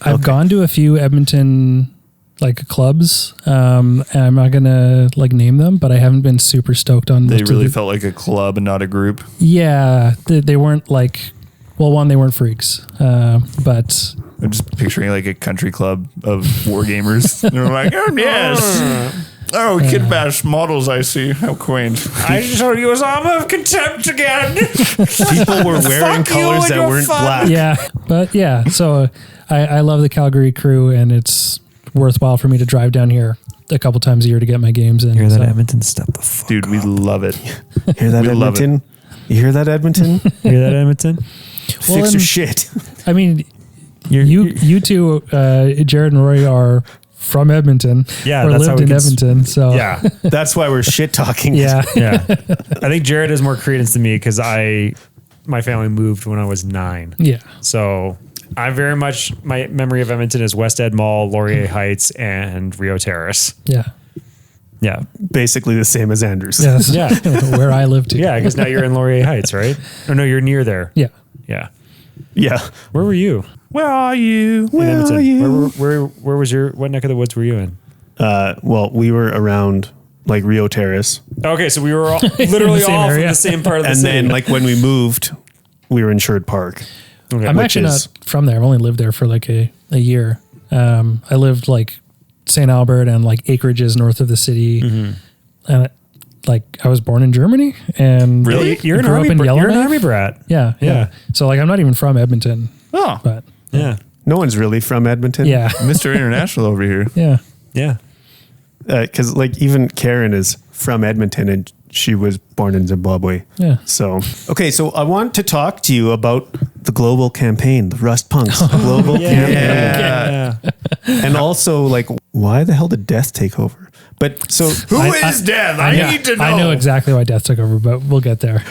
Speaker 3: I've gone to a few Edmonton like clubs. And I'm not gonna like name them, but I haven't been super stoked on.
Speaker 2: They
Speaker 3: most of
Speaker 2: really
Speaker 3: the-
Speaker 2: felt like a club and not a group.
Speaker 3: Yeah, they weren't like. Well, one, they weren't freaks, but
Speaker 2: I'm just picturing like a country club of war gamers. They're like, oh yes. Oh, Kid Bash models, I see. How quaint.
Speaker 1: I showed you a arm of contempt again.
Speaker 4: People were wearing
Speaker 1: Fuck you
Speaker 4: colors
Speaker 1: and
Speaker 4: that
Speaker 1: your
Speaker 4: weren't
Speaker 1: fun.
Speaker 4: black.
Speaker 3: yeah, but yeah. So I love the Calgary crew, and it's worthwhile for me to drive down here a couple times a year to get my games in.
Speaker 1: Hear that,
Speaker 3: so.
Speaker 1: Edmonton? Step the fuck.
Speaker 2: Dude, we love it.
Speaker 4: Hear that,
Speaker 2: We love it.
Speaker 4: Edmonton? You hear that, Edmonton?
Speaker 1: Hear that, Edmonton?
Speaker 3: Well,
Speaker 4: Fix your
Speaker 3: and-
Speaker 4: shit.
Speaker 3: I mean,
Speaker 1: You're-
Speaker 3: you two, Jared and Rory, are from Edmonton.
Speaker 1: Yeah,
Speaker 3: or
Speaker 1: that's how
Speaker 3: lived
Speaker 1: we
Speaker 3: in
Speaker 1: can
Speaker 3: Edmonton. So
Speaker 1: Yeah,
Speaker 4: That's why we're shit talking.
Speaker 3: yeah.
Speaker 1: yeah. I think Jared has more credence than me because my family moved when I was 9.
Speaker 3: Yeah.
Speaker 1: So I very much, my memory of Edmonton is West Ed Mall, Laurier Heights, and Rio Terrace.
Speaker 3: Yeah.
Speaker 1: Yeah.
Speaker 4: Basically the same as Andrews.
Speaker 3: Yes.
Speaker 1: Yeah.
Speaker 3: Where I live too.
Speaker 1: Yeah, because now you're in Laurier Heights, right? Oh, no, you're near there.
Speaker 3: Yeah.
Speaker 1: Yeah.
Speaker 4: Yeah.
Speaker 1: Where were you?
Speaker 2: Where are you?
Speaker 1: In
Speaker 4: Where
Speaker 1: Edmonton.
Speaker 4: are you?
Speaker 1: Where was what neck of the woods were you in?
Speaker 4: Well, we were around like Rio Terrace.
Speaker 1: Okay, so we were all, literally
Speaker 3: same
Speaker 1: all from
Speaker 3: area.
Speaker 1: the same part of the
Speaker 4: And
Speaker 1: city.
Speaker 4: then like when we moved, we were in Sherwood Park.
Speaker 1: Okay.
Speaker 3: I'm
Speaker 4: which
Speaker 3: actually
Speaker 4: is-
Speaker 3: not from there. I've only lived there for like a year. I lived like St. Albert and like acreages north of the city. And I was born in Germany and
Speaker 2: Really?
Speaker 1: You're an
Speaker 3: grew up
Speaker 1: army.
Speaker 3: in
Speaker 1: You're an
Speaker 3: Yellowknife.
Speaker 1: army brat.
Speaker 3: Yeah.
Speaker 1: Yeah.
Speaker 3: So like, I'm not even from Edmonton,
Speaker 2: Oh,
Speaker 3: but
Speaker 1: Yeah.
Speaker 4: No one's really from Edmonton.
Speaker 3: yeah.
Speaker 2: Mr. International over here.
Speaker 3: Yeah.
Speaker 1: Yeah.
Speaker 4: Because like even Karen is from Edmonton and she was born in Zimbabwe.
Speaker 3: Yeah.
Speaker 4: So, okay. So I want to talk to you about the global campaign, the Rust Punks global campaign.
Speaker 1: Yeah.
Speaker 4: And also like, why the hell did Death take over? But so
Speaker 2: Who is dead? I need to know.
Speaker 3: I know exactly why Death took over, but we'll get there.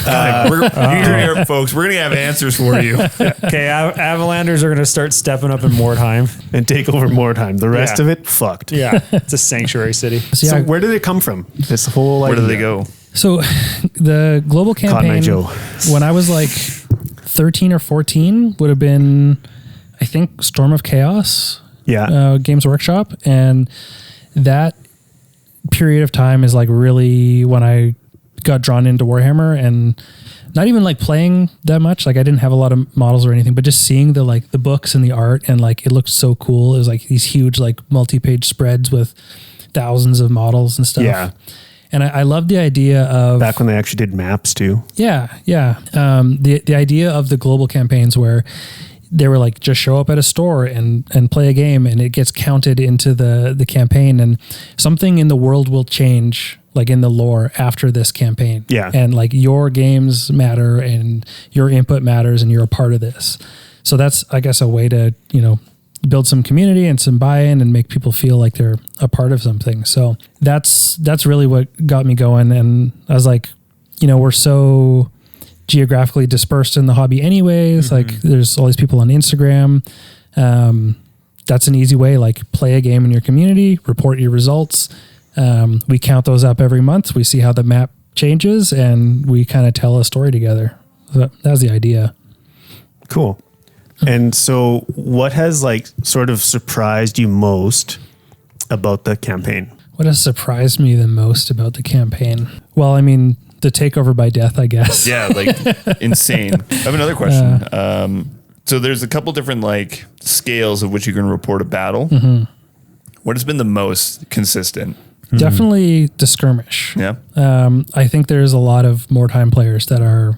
Speaker 2: You're here, folks. We're going to have answers for you.
Speaker 1: Okay, Avalanders are going to start stepping up in Mordheim.
Speaker 4: and take over more time. The rest
Speaker 1: Yeah.
Speaker 4: of it, fucked.
Speaker 1: Yeah, it's a sanctuary city.
Speaker 3: So,
Speaker 4: So
Speaker 3: yeah,
Speaker 4: where did it come from? This whole
Speaker 2: Where
Speaker 4: idea?
Speaker 2: do they go?
Speaker 3: so the global
Speaker 4: Cotton Eye
Speaker 3: campaign,
Speaker 4: Joe.
Speaker 3: when I was like 13 or 14, would have been, I think, Storm of Chaos,
Speaker 4: Yeah.
Speaker 3: Games Workshop. And that period of time is like really when I got drawn into Warhammer, and not even like playing that much. Like I didn't have a lot of models or anything, but just seeing the books and the art, and like it looked so cool. It was like these huge like multi-page spreads with thousands of models and stuff.
Speaker 4: Yeah.
Speaker 3: And I loved the idea of
Speaker 4: Back when they actually did maps too.
Speaker 3: yeah. The idea of the global campaigns where they were like, just show up at a store and play a game, and it gets counted into the campaign, and something in the world will change, like in the lore after this campaign.
Speaker 4: Yeah.
Speaker 3: And like your games matter and your input matters and you're a part of this. So that's, I guess, a way to, build some community and some buy-in and make people feel like they're a part of something. So that's really what got me going. And I was like, we're so geographically dispersed in the hobby anyways. Like there's all these people on Instagram. That's an easy way, like play a game in your community, report your results. We count those up every month. We see how the map changes and we kind of tell a story together. So that was the idea.
Speaker 4: Cool. And so what has like sort of surprised you most about the campaign?
Speaker 3: What has surprised me the most about the campaign? Well, I mean, the takeover by Death, I guess.
Speaker 2: Yeah, like insane. I have another question. So there's a couple different like scales of which you can report a battle. What has been the most consistent?
Speaker 3: Definitely the skirmish.
Speaker 2: Yeah.
Speaker 3: I think there's a lot of Mordheim players that are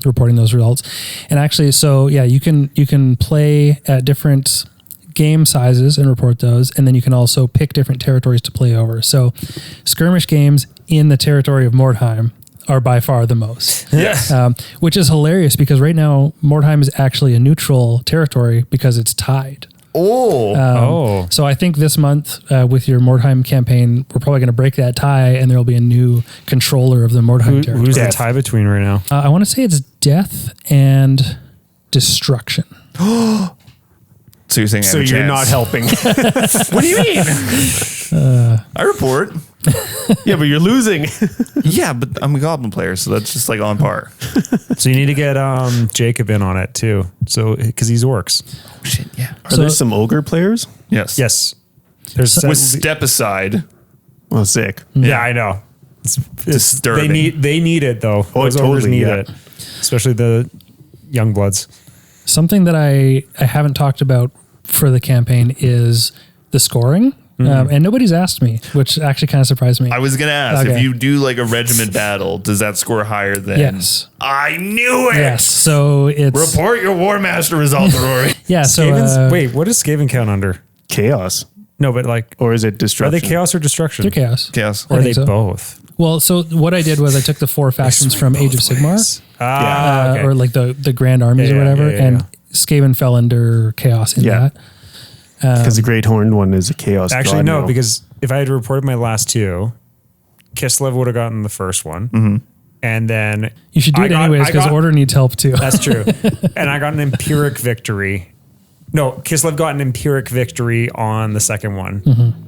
Speaker 3: reporting those results. And actually, so yeah, you can play at different game sizes and report those, and then you can also pick different territories to play over. So skirmish games in the territory of Mordheim are by far the most.
Speaker 2: Yes.
Speaker 3: Which is hilarious because right now Mordheim is actually a neutral territory because it's tied. So I think this month with your Mordheim campaign, we're probably going to break that tie and there will be a new controller of the Mordheim territory.
Speaker 1: Who's the tie between right now?
Speaker 3: I want to say it's death and destruction.
Speaker 2: So you're saying I have a
Speaker 4: you're
Speaker 2: chance.
Speaker 4: not helping.
Speaker 2: What do you mean? I report.
Speaker 4: Yeah, but you're losing.
Speaker 2: Yeah, but I'm a goblin player, so that's just like on par.
Speaker 1: So you need to get Jacob in on it too. So because he's orcs.
Speaker 2: Oh, shit, yeah.
Speaker 4: Are there some ogre players?
Speaker 2: Yes.
Speaker 1: Yes. There's
Speaker 2: With step aside.
Speaker 4: Oh, sick.
Speaker 1: Yeah, I know. It's
Speaker 2: Disturbing.
Speaker 1: They need it though.
Speaker 4: Oh,
Speaker 1: Those ogres
Speaker 4: totally,
Speaker 1: need
Speaker 4: yeah.
Speaker 1: it, especially the young bloods.
Speaker 3: Something that I haven't talked about for the campaign is the scoring. And nobody's asked me, which actually kind of surprised me.
Speaker 2: I was gonna ask
Speaker 3: Okay.
Speaker 2: if you do like a regiment battle, does that score higher than?
Speaker 3: Yes.
Speaker 2: I knew it.
Speaker 3: Yes. So it's
Speaker 2: Report your War Master results, Rory.
Speaker 3: yeah. So
Speaker 1: Skaven's, wait, what does Skaven count under?
Speaker 4: Chaos.
Speaker 1: No, but like,
Speaker 4: Or is it
Speaker 1: are
Speaker 4: destruction?
Speaker 1: they chaos or destruction?
Speaker 3: they're chaos.
Speaker 2: Chaos.
Speaker 1: Or
Speaker 3: I
Speaker 1: are they
Speaker 3: think so.
Speaker 1: both?
Speaker 3: Well, so what I did was I took the 4 factions from Age of Sigmar,
Speaker 1: Okay.
Speaker 3: or like the Grand Armies
Speaker 1: Yeah,
Speaker 3: or whatever,
Speaker 1: yeah,
Speaker 3: and
Speaker 1: yeah.
Speaker 3: Skaven fell under chaos in
Speaker 4: Yeah.
Speaker 3: that.
Speaker 4: Because the Great Horned one is a chaos.
Speaker 1: Actually,
Speaker 4: god
Speaker 1: no,
Speaker 4: now.
Speaker 1: because if I had reported my last two, Kislev would have gotten the first one. And then
Speaker 3: You should do it anyways because Order needs help too.
Speaker 1: That's true. And I got an empiric victory. No, Kislev got an empiric victory on the second one,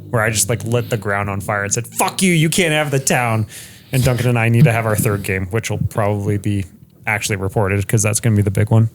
Speaker 1: where I just like lit the ground on fire and said, "Fuck you! You can't have the town." And Duncan and I need to have our third game, which will probably be actually reported because that's going to be the big one.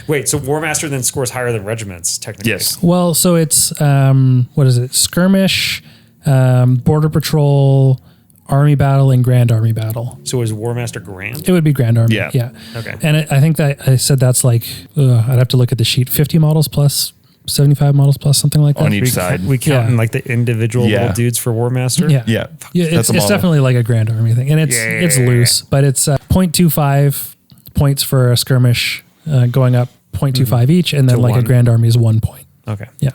Speaker 1: Wait, so War Master then scores higher than regiments technically?
Speaker 2: Yes.
Speaker 3: Well, so it's what is it? Skirmish, Border Patrol, Army Battle, and Grand Army Battle.
Speaker 1: So is War Master grand?
Speaker 3: It would be Grand Army.
Speaker 2: Yeah.
Speaker 3: Yeah.
Speaker 1: Okay.
Speaker 3: And I think that I said that's like I'd have to look at the sheet. 50 models plus 75 models plus something like that.
Speaker 2: On each side.
Speaker 1: We count in
Speaker 3: Yeah.
Speaker 1: like the individual
Speaker 2: Yeah.
Speaker 1: little dudes for War Master.
Speaker 3: Yeah.
Speaker 2: Yeah.
Speaker 3: Yeah,
Speaker 2: That's
Speaker 3: it's
Speaker 2: a model.
Speaker 3: definitely like a Grand Army thing, and it's loose, but it's 0.25 points for a skirmish, going up 0.25 each, and then
Speaker 1: To
Speaker 3: like a
Speaker 1: one.
Speaker 3: Grand Army is 1 point.
Speaker 1: Okay.
Speaker 3: Yeah.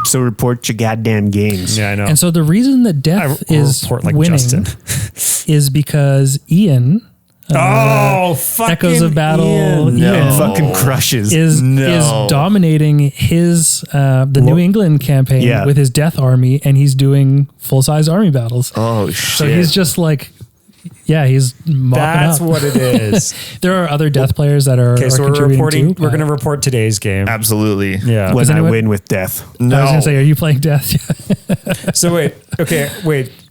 Speaker 4: So report your goddamn games.
Speaker 1: Yeah, I know.
Speaker 3: And so the reason that Death
Speaker 1: I
Speaker 3: is
Speaker 1: report like
Speaker 3: winning
Speaker 1: Justin.
Speaker 3: is because Ian,
Speaker 1: fucking
Speaker 3: Echoes of Battle,
Speaker 1: Ian.
Speaker 2: No.
Speaker 3: Ian
Speaker 4: Fucking crushes.
Speaker 3: is
Speaker 2: No.
Speaker 3: dominating his the New England campaign
Speaker 4: Yeah.
Speaker 3: with his Death Army, and he's doing full size army battles.
Speaker 2: Oh shit.
Speaker 3: So he's just like, yeah, he's mopping
Speaker 1: That's
Speaker 3: up.
Speaker 1: what it is.
Speaker 3: There are other Death players that are,
Speaker 1: Okay, so we're
Speaker 3: contributing
Speaker 1: reporting.
Speaker 3: too,
Speaker 1: We're
Speaker 3: but-
Speaker 1: going to report today's game.
Speaker 2: absolutely.
Speaker 1: Yeah.
Speaker 4: when
Speaker 3: Does
Speaker 4: I
Speaker 3: anyone-
Speaker 4: win with death.
Speaker 2: No.
Speaker 3: I was gonna say, are you playing Death?
Speaker 1: So wait.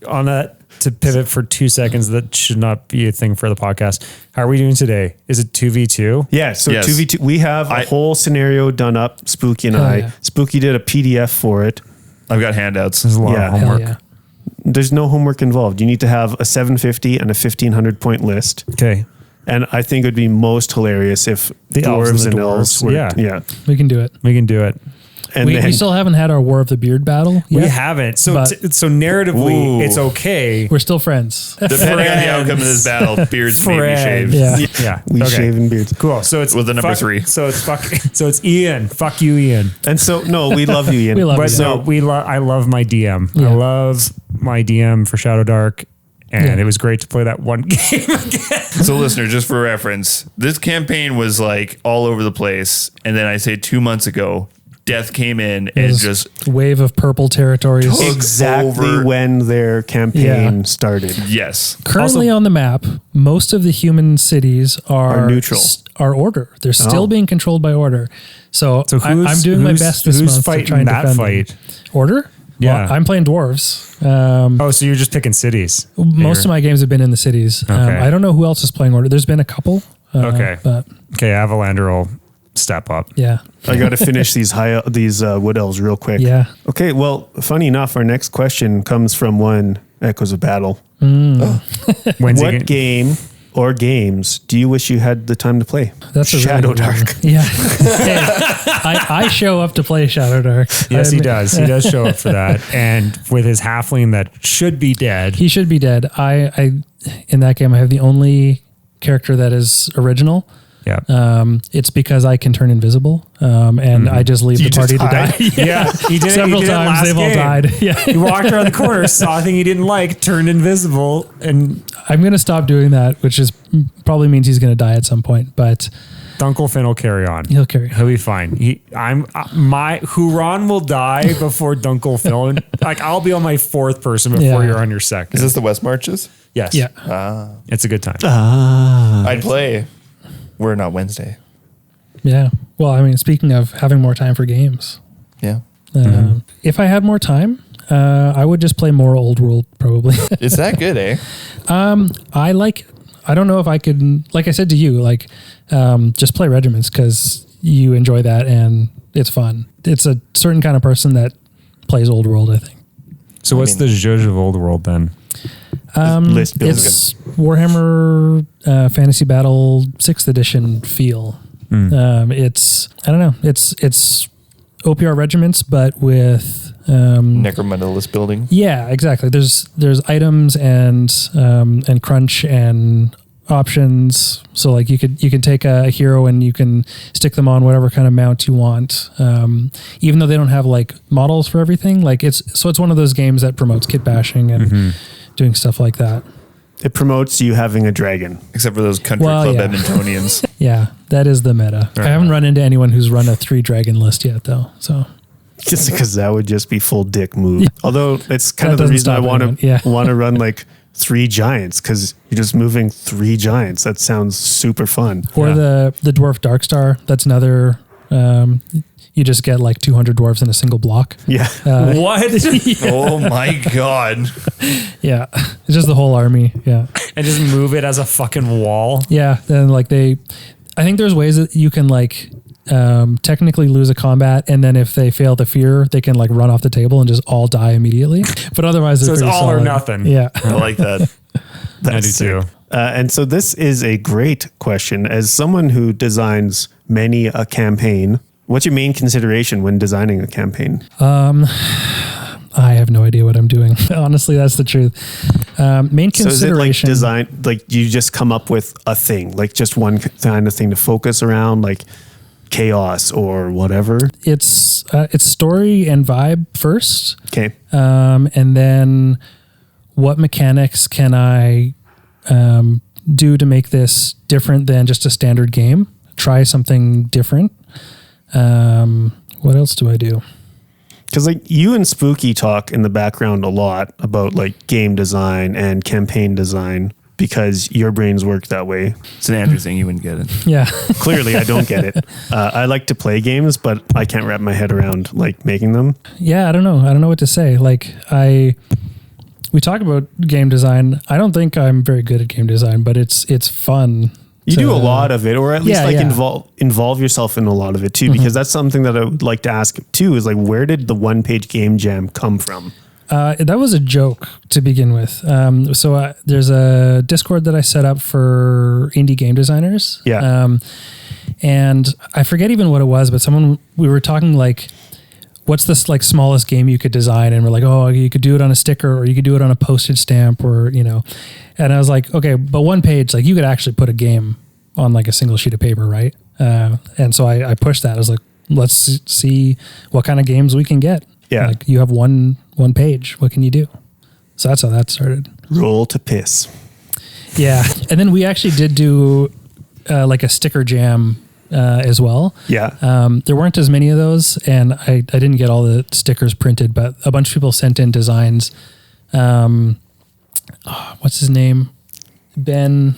Speaker 1: On that, to pivot for 2 seconds, that should not be a thing for the podcast. How are we doing today? Is it 2v2?
Speaker 4: Yeah, so
Speaker 2: Yes.
Speaker 4: 2v2. We have a whole scenario done up, Spooky and I.
Speaker 3: yeah.
Speaker 4: Spooky did a PDF for it.
Speaker 2: I've got handouts.
Speaker 1: There's a lot
Speaker 4: Yeah.
Speaker 1: of
Speaker 4: Hell
Speaker 1: homework.
Speaker 3: yeah.
Speaker 4: There's no homework involved. You need to have a 750 and a 1500 point list.
Speaker 1: Okay.
Speaker 4: And I think it would be most hilarious if
Speaker 1: The elves
Speaker 4: dwarves
Speaker 1: and
Speaker 4: and
Speaker 1: the
Speaker 4: elves
Speaker 1: dwarves.
Speaker 4: were.
Speaker 1: Yeah.
Speaker 4: Yeah.
Speaker 3: We can do it.
Speaker 1: We can do it.
Speaker 4: And
Speaker 3: We,
Speaker 4: then,
Speaker 3: we still haven't had our War of the Beard battle yet.
Speaker 1: We haven't. So
Speaker 3: but-
Speaker 1: so narratively,
Speaker 2: Ooh.
Speaker 1: it's okay.
Speaker 3: We're still friends.
Speaker 2: Depending on the
Speaker 1: Friends.
Speaker 2: outcome of this battle, beards may be
Speaker 1: Friends.
Speaker 2: shaved.
Speaker 3: Yeah.
Speaker 1: Yeah.
Speaker 4: we
Speaker 1: okay.
Speaker 4: shaven beards.
Speaker 1: Cool. So it's
Speaker 2: With the number 3.
Speaker 1: So it's So it's Ian. Fuck you, Ian.
Speaker 4: And so, no, we love you, Ian.
Speaker 3: We love
Speaker 1: But
Speaker 3: you.
Speaker 1: no, I love my DM.
Speaker 3: Yeah.
Speaker 1: I love my DM for Shadow Dark, and
Speaker 3: Yeah.
Speaker 1: it was great to play that one game again.
Speaker 2: So, listener, just for reference, this campaign was like all over the place. And then I say 2 months ago, Death came in and
Speaker 3: This
Speaker 2: just
Speaker 3: wave of purple territories.
Speaker 2: Took
Speaker 4: Exactly
Speaker 2: over.
Speaker 4: when their campaign started.
Speaker 2: yes.
Speaker 3: Currently on the map, most of the human cities are
Speaker 4: neutral.
Speaker 3: Are Order. They're still
Speaker 4: Oh.
Speaker 3: being controlled by Order. So,
Speaker 1: So
Speaker 3: I'm doing my best this
Speaker 1: who's
Speaker 3: month
Speaker 1: fighting
Speaker 3: to try and
Speaker 1: that
Speaker 3: defend
Speaker 1: fight?
Speaker 3: them. Order?
Speaker 1: Yeah.
Speaker 3: Well, I'm playing dwarves.
Speaker 1: Oh, so you're just picking cities.
Speaker 3: Most of my games have been in the cities.
Speaker 1: Okay.
Speaker 3: I don't know who else is playing Order. There's been a couple.
Speaker 1: Okay.
Speaker 3: But
Speaker 1: Okay, Avalander will step up.
Speaker 3: yeah.
Speaker 4: I got to finish these wood elves real quick.
Speaker 3: Yeah.
Speaker 4: Okay, well, funny enough, our next question comes from one Echoes of Battle.
Speaker 1: When's he
Speaker 4: What
Speaker 1: get-
Speaker 4: game or games do you wish you had the time to play?
Speaker 3: That's a
Speaker 4: Shadow
Speaker 3: really good one.
Speaker 4: Dark.
Speaker 3: Yeah. Hey, I show up to play Shadow Dark.
Speaker 1: Yes, he
Speaker 3: I'm-
Speaker 1: does. He does show up for that, and with his halfling that should be dead.
Speaker 3: He should be dead. I in that game I have the only character that is original. It's because I can turn invisible, and I just leave
Speaker 2: You
Speaker 3: the party
Speaker 2: just
Speaker 3: to
Speaker 2: hide?
Speaker 3: die.
Speaker 1: Yeah, he did
Speaker 3: Several
Speaker 1: it
Speaker 3: times
Speaker 1: last
Speaker 3: they've all
Speaker 1: game.
Speaker 3: died. Yeah.
Speaker 1: He walked around the corner, saw a thing he didn't like, turned invisible, and
Speaker 3: I'm going to stop doing that, which is probably means he's going to die at some point, but
Speaker 1: Dunkel Finn will carry on.
Speaker 3: he'll carry on.
Speaker 1: He'll be fine. Huron will die before Dunkel Finn. Like I'll be on my fourth person before
Speaker 3: Yeah.
Speaker 1: you're on your second.
Speaker 2: Is this the West Marches?
Speaker 1: Yes.
Speaker 3: Yeah.
Speaker 1: It's a good time.
Speaker 2: I'd play. We're not Wednesday.
Speaker 3: Yeah. Well, I mean, speaking of having more time for games,
Speaker 2: Yeah.
Speaker 3: if I had more time, I would just play more Old World probably.
Speaker 2: It's that good, eh?
Speaker 3: I don't know if I could, like I said to you, like just play Regiments because you enjoy that and it's fun. It's a certain kind of person that plays Old World, I think.
Speaker 1: So what's the zhuzh of Old World then?
Speaker 4: List building.
Speaker 3: It's Warhammer Fantasy Battle 6th edition feel. It's, I don't know, it's OPR Regiments, but with
Speaker 2: Necromentalist building.
Speaker 3: yeah, exactly. There's items and crunch and options. So like you can take a hero and you can stick them on whatever kind of mount you want. Even though they don't have like models for everything, like it's one of those games that promotes kit bashing and doing stuff like that.
Speaker 4: It promotes you having a dragon.
Speaker 2: Except for those country
Speaker 3: Well,
Speaker 2: club
Speaker 3: yeah.
Speaker 2: Edmontonians.
Speaker 3: Yeah, that is the meta. I haven't run into anyone who's run a 3 dragon list yet though. So
Speaker 4: Just because that would just be full dick move. Although it's kind
Speaker 3: That
Speaker 4: of the
Speaker 3: doesn't
Speaker 4: reason I
Speaker 3: stop
Speaker 4: want
Speaker 3: anyone.
Speaker 4: to
Speaker 3: Yeah.
Speaker 4: want to run like 3 giants because you're just moving 3 giants. That sounds super fun.
Speaker 3: or the dwarf Darkstar. That's another. You just get like 200 dwarves in a single block.
Speaker 4: Yeah.
Speaker 1: What?
Speaker 2: Oh my God.
Speaker 3: Yeah, it's just the whole army. Yeah.
Speaker 1: And just move it as a fucking wall.
Speaker 3: Yeah, then like I think there's ways that you can like technically lose a combat, and then if they fail the fear, they can like run off the table and just all die immediately. But otherwise,
Speaker 1: So
Speaker 3: they're
Speaker 1: it's
Speaker 3: pretty
Speaker 1: all or
Speaker 3: solid.
Speaker 1: nothing.
Speaker 3: Yeah,
Speaker 2: I like that.
Speaker 1: I do too.
Speaker 4: And so this is a great question. As someone who designs many a campaign, what's your main consideration when designing a campaign?
Speaker 3: I have no idea what I'm doing. Honestly, that's the truth. Main
Speaker 4: So is it like
Speaker 3: consideration.
Speaker 4: design, like you just come up with a thing, like just one kind of thing to focus around, like chaos or whatever?
Speaker 3: It's story and vibe first,
Speaker 4: Okay.
Speaker 3: and then what mechanics can I do to make this different than just a standard game? Try something different. What else do I do?
Speaker 4: Because like you and Spooky talk in the background a lot about like game design and campaign design because your brains work that way.
Speaker 2: It's an Andrew thing. You wouldn't get it.
Speaker 3: Yeah.
Speaker 4: Clearly, I don't get it. I like to play games, but I can't wrap my head around like making them.
Speaker 3: Yeah, I don't know. I don't know what to say. Like we talk about game design. I don't think I'm very good at game design, but it's fun.
Speaker 4: You
Speaker 3: to-
Speaker 4: do a lot of it, or at least
Speaker 3: Yeah,
Speaker 4: like
Speaker 3: yeah.
Speaker 4: involve yourself in a lot of it too, because that's something that I would like to ask too. Is like, where did the one-page game jam come from?
Speaker 3: That was a joke to begin with. So there's a Discord that I set up for indie game designers.
Speaker 4: Yeah.
Speaker 3: And I forget even what it was, but we were talking like, what's this like smallest game you could design? And we're like, oh, you could do it on a sticker, or you could do it on a postage stamp, or, you know. And I was like, okay, but one page, like you could actually put a game on like a single sheet of paper, right? And so I pushed that. I was like, let's see what kind of games we can get.
Speaker 4: Yeah.
Speaker 3: Like you have one page. What can you do? So that's how that started.
Speaker 4: Roll to piss.
Speaker 3: Yeah. And then we actually did do like a sticker jam as well.
Speaker 4: Yeah.
Speaker 3: There weren't as many of those, and I didn't get all the stickers printed, but a bunch of people sent in designs. What's his name? Ben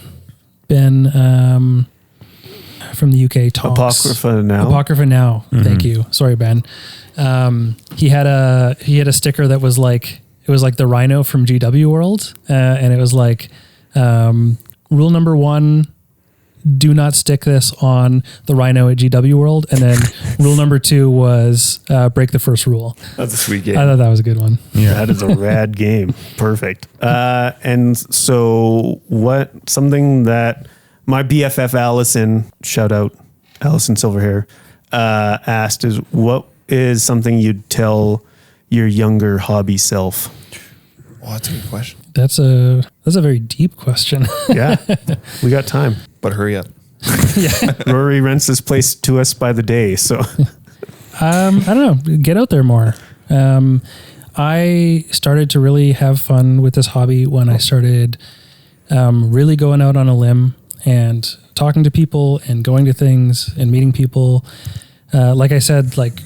Speaker 3: from the UK talks.
Speaker 4: Apocrypha now.
Speaker 3: Apocrypha now. Thank you. Sorry, Ben. He had a sticker that was like, it was like the rhino from GW World, and it was like rule number 1. Do not stick this on the rhino at GW World. And then rule number 2 was break the first rule.
Speaker 2: That's a sweet game.
Speaker 3: I thought that was a good one.
Speaker 4: That is a rad game. Perfect. And so something that my BFF Allison, shout out Allison Silverhair, asked is, what is something you'd tell your younger hobby self?
Speaker 2: Oh, that's a good question.
Speaker 3: That's a very deep question.
Speaker 4: Yeah, we got time.
Speaker 2: But hurry up.
Speaker 4: Rory rents this place to us by the day. So
Speaker 3: I don't know. Get out there more. I started to really have fun with this hobby when I started really going out on a limb and talking to people and going to things and meeting people. Like I said, like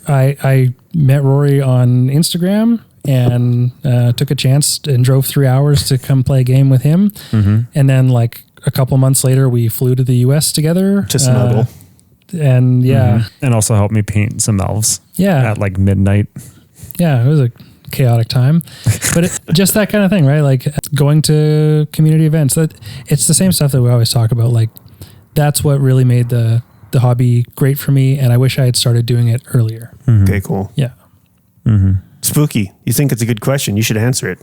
Speaker 3: I met Rory on Instagram and took a chance and drove 3 hours to come play a game with him. And then like a couple months later, we flew to the US together.
Speaker 4: to snuggle.
Speaker 3: And
Speaker 1: And also help me paint some elves.
Speaker 3: Yeah.
Speaker 1: At like midnight.
Speaker 3: Yeah, it was a chaotic time, but just that kind of thing, right? Like going to community events, that it's the same stuff that we always talk about. Like that's what really made the hobby great for me. And I wish I had started doing it earlier.
Speaker 4: Okay, cool.
Speaker 3: Yeah.
Speaker 4: Spooky. You think it's a good question? You should answer it.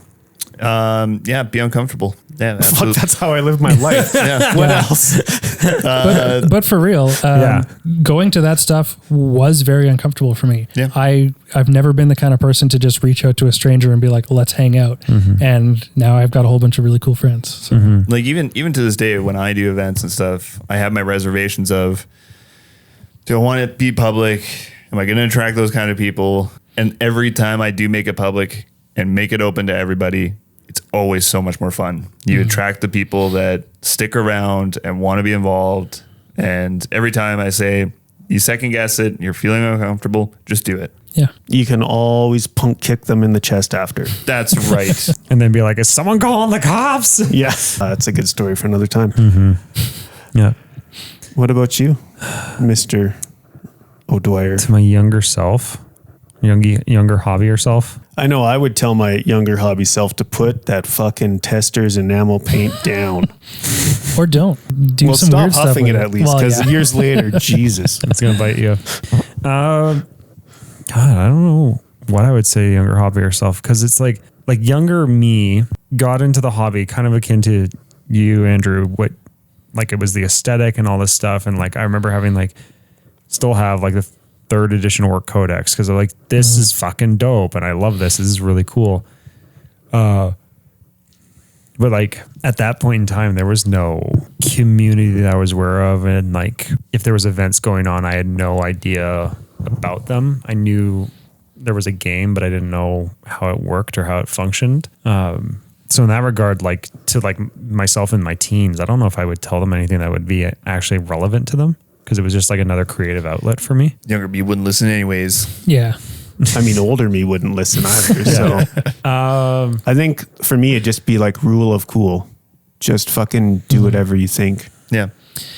Speaker 2: Yeah, be uncomfortable. Yeah,
Speaker 4: Fuck,
Speaker 2: absolutely.
Speaker 4: that's how I live my life. What else?
Speaker 3: But for real, going to that stuff was very uncomfortable for me.
Speaker 2: Yeah.
Speaker 3: I've never been the kind of person to just reach out to a stranger and be like, let's hang out. And now I've got a whole bunch of really cool friends. So.
Speaker 2: Like even to this day, when I do events and stuff, I have my reservations of, do I want it to be public? Am I going to attract those kind of people? And every time I do make it public and make it open to everybody, it's always so much more fun. You attract the people that stick around and want to be involved. And every time I say, you second guess it, you're feeling uncomfortable, just do it.
Speaker 3: Yeah.
Speaker 4: You can always punk kick them in the chest after.
Speaker 2: That's right.
Speaker 1: And then be like, is someone calling the cops?
Speaker 4: Yeah. That's a good story for another time.
Speaker 1: Yeah.
Speaker 4: What about you, Mr. O'Dwyer?
Speaker 1: To my younger self, younger hobbier self.
Speaker 4: I know I would tell my younger hobby self to put that fucking Tester's enamel paint down.
Speaker 3: Or don't. Do
Speaker 4: Well,
Speaker 3: some
Speaker 4: stop
Speaker 3: weird stuff
Speaker 4: huffing
Speaker 3: with
Speaker 4: it at least,
Speaker 3: Well,
Speaker 4: because
Speaker 3: yeah.
Speaker 4: years later, Jesus.
Speaker 1: It's going to bite you. God, I don't know what I would say younger hobby yourself, because it's like younger me got into the hobby kind of akin to you, Andrew, what like it was the aesthetic and all this stuff. And like I remember having still have like the 3rd edition Orc Codex because I'm like, this is fucking dope and I love this. This is really cool. But like at that point in time, there was no community that I was aware of. And like, if there was events going on, I had no idea about them. I knew there was a game, but I didn't know how it worked or how it functioned. So in that regard, like to like myself in my teens, I don't know if I would tell them anything that would be actually relevant to them because it was just like another creative outlet for me.
Speaker 2: Younger me wouldn't listen anyways.
Speaker 3: Yeah.
Speaker 4: I mean, older me wouldn't listen either. So I think for me, it'd just be like rule of cool. Just fucking do whatever you think
Speaker 2: Yeah.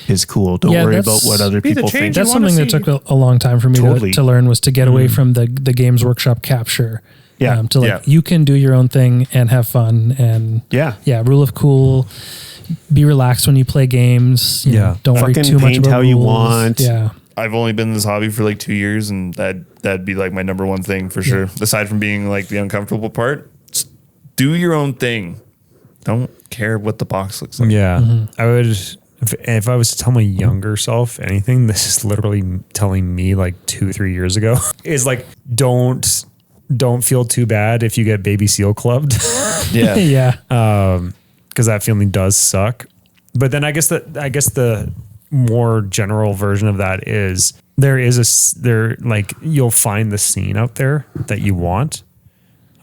Speaker 4: is cool. Don't
Speaker 3: Yeah,
Speaker 4: worry
Speaker 3: that's-
Speaker 4: about what other
Speaker 1: Be the
Speaker 4: people
Speaker 1: change
Speaker 4: think.
Speaker 1: you
Speaker 3: That's
Speaker 1: wanna
Speaker 3: something that
Speaker 1: see.
Speaker 3: took a long time for me
Speaker 4: Totally.
Speaker 3: to learn, was to get away from the Games Workshop capture.
Speaker 4: Yeah.
Speaker 3: To like,
Speaker 2: Yeah.
Speaker 3: you can do your own thing and have fun. And
Speaker 4: Yeah.
Speaker 3: rule of cool. Be relaxed when you play games. You know, don't worry
Speaker 4: Fucking
Speaker 3: too much
Speaker 4: paint
Speaker 3: about
Speaker 4: how you
Speaker 3: rules.
Speaker 4: want.
Speaker 3: Yeah.
Speaker 2: I've only been in this hobby for like 2 years, and that'd be like my number one thing for sure. Aside from being like the uncomfortable part, just do your own thing. Don't care what the box looks like.
Speaker 1: Yeah. I would, if I was to tell my younger self anything, this is literally telling me like 2-3 years ago, is like, don't feel too bad if you get baby seal clubbed.
Speaker 2: Yeah.
Speaker 3: Yeah.
Speaker 1: Because that feeling does suck. But then I guess the more general version of that is you'll find the scene out there that you want.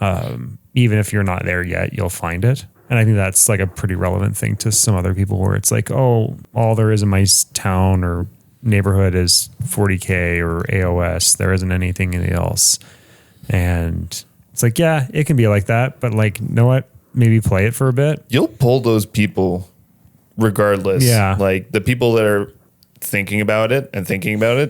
Speaker 1: Even if you're not there yet, you'll find it. And I think that's like a pretty relevant thing to some other people where it's like, oh, all there is in my town or neighborhood is 40K or AOS. There isn't anything else. And it's like, yeah, it can be like that. But like, you know what? Maybe play it for a bit.
Speaker 2: You'll pull those people regardless.
Speaker 1: Yeah.
Speaker 2: Like the people that are thinking about it,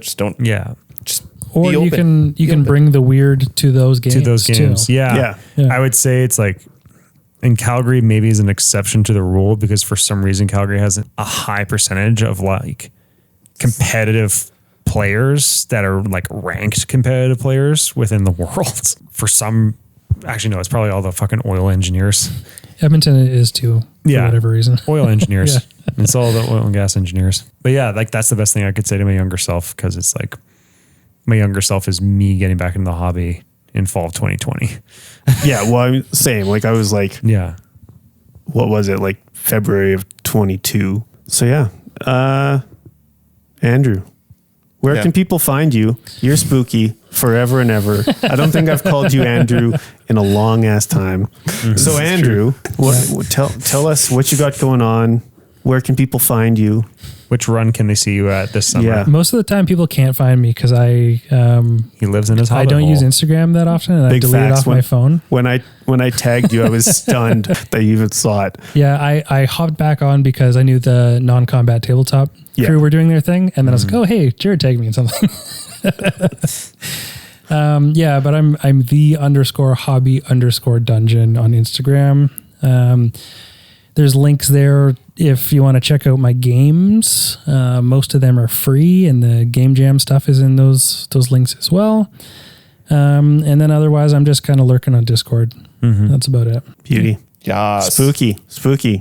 Speaker 2: just don't.
Speaker 1: Yeah.
Speaker 2: Just
Speaker 3: Or
Speaker 2: be
Speaker 3: you
Speaker 2: open.
Speaker 3: can bring the weird to those games.
Speaker 1: To those games.
Speaker 3: Too.
Speaker 1: Yeah.
Speaker 3: Yeah.
Speaker 1: I would say it's like, in Calgary maybe is an exception to the rule because for some reason Calgary has a high percentage of like competitive players that are like ranked competitive players within the world. For some, actually no, it's probably all the fucking oil engineers.
Speaker 3: Edmonton is too, for whatever reason.
Speaker 1: Oil engineers.
Speaker 3: Yeah.
Speaker 1: It's all the oil and gas engineers. But yeah, like that's the best thing I could say to my younger self because it's like my younger self is me getting back into the hobby in fall of 2020.
Speaker 4: Yeah. Well, I'm same. Like I was like,
Speaker 1: Yeah.
Speaker 4: what was it? Like February of 22. So yeah, Andrew, where
Speaker 2: Yeah.
Speaker 4: can people find you? You're spooky forever and ever. I don't think I've called you Andrew in a long ass time. So Andrew, tell us what you got going on. Where can people find you?
Speaker 1: Which run can they see you at this summer?
Speaker 4: Yeah.
Speaker 3: Most of the time, people can't find me because
Speaker 1: He lives in his
Speaker 3: I
Speaker 1: hobbit
Speaker 3: don't
Speaker 1: hole.
Speaker 3: use Instagram that often, and I
Speaker 4: Big
Speaker 3: delete it
Speaker 4: facts.
Speaker 3: off my phone.
Speaker 4: When I tagged you, I was stunned that you even saw it.
Speaker 3: Yeah, I hopped back on because I knew the non-combat tabletop
Speaker 4: Yeah.
Speaker 3: crew were doing their thing, and then I was like, "Oh, hey, Jared tagged me in something." Yeah, but I'm the _hobby_dungeon on Instagram. There's links there if you want to check out my games. Most of them are free, and the Game Jam stuff is in those links as well. And then otherwise, I'm just kind of lurking on Discord. That's about it.
Speaker 4: Beauty.
Speaker 2: Yeah.
Speaker 4: Spooky.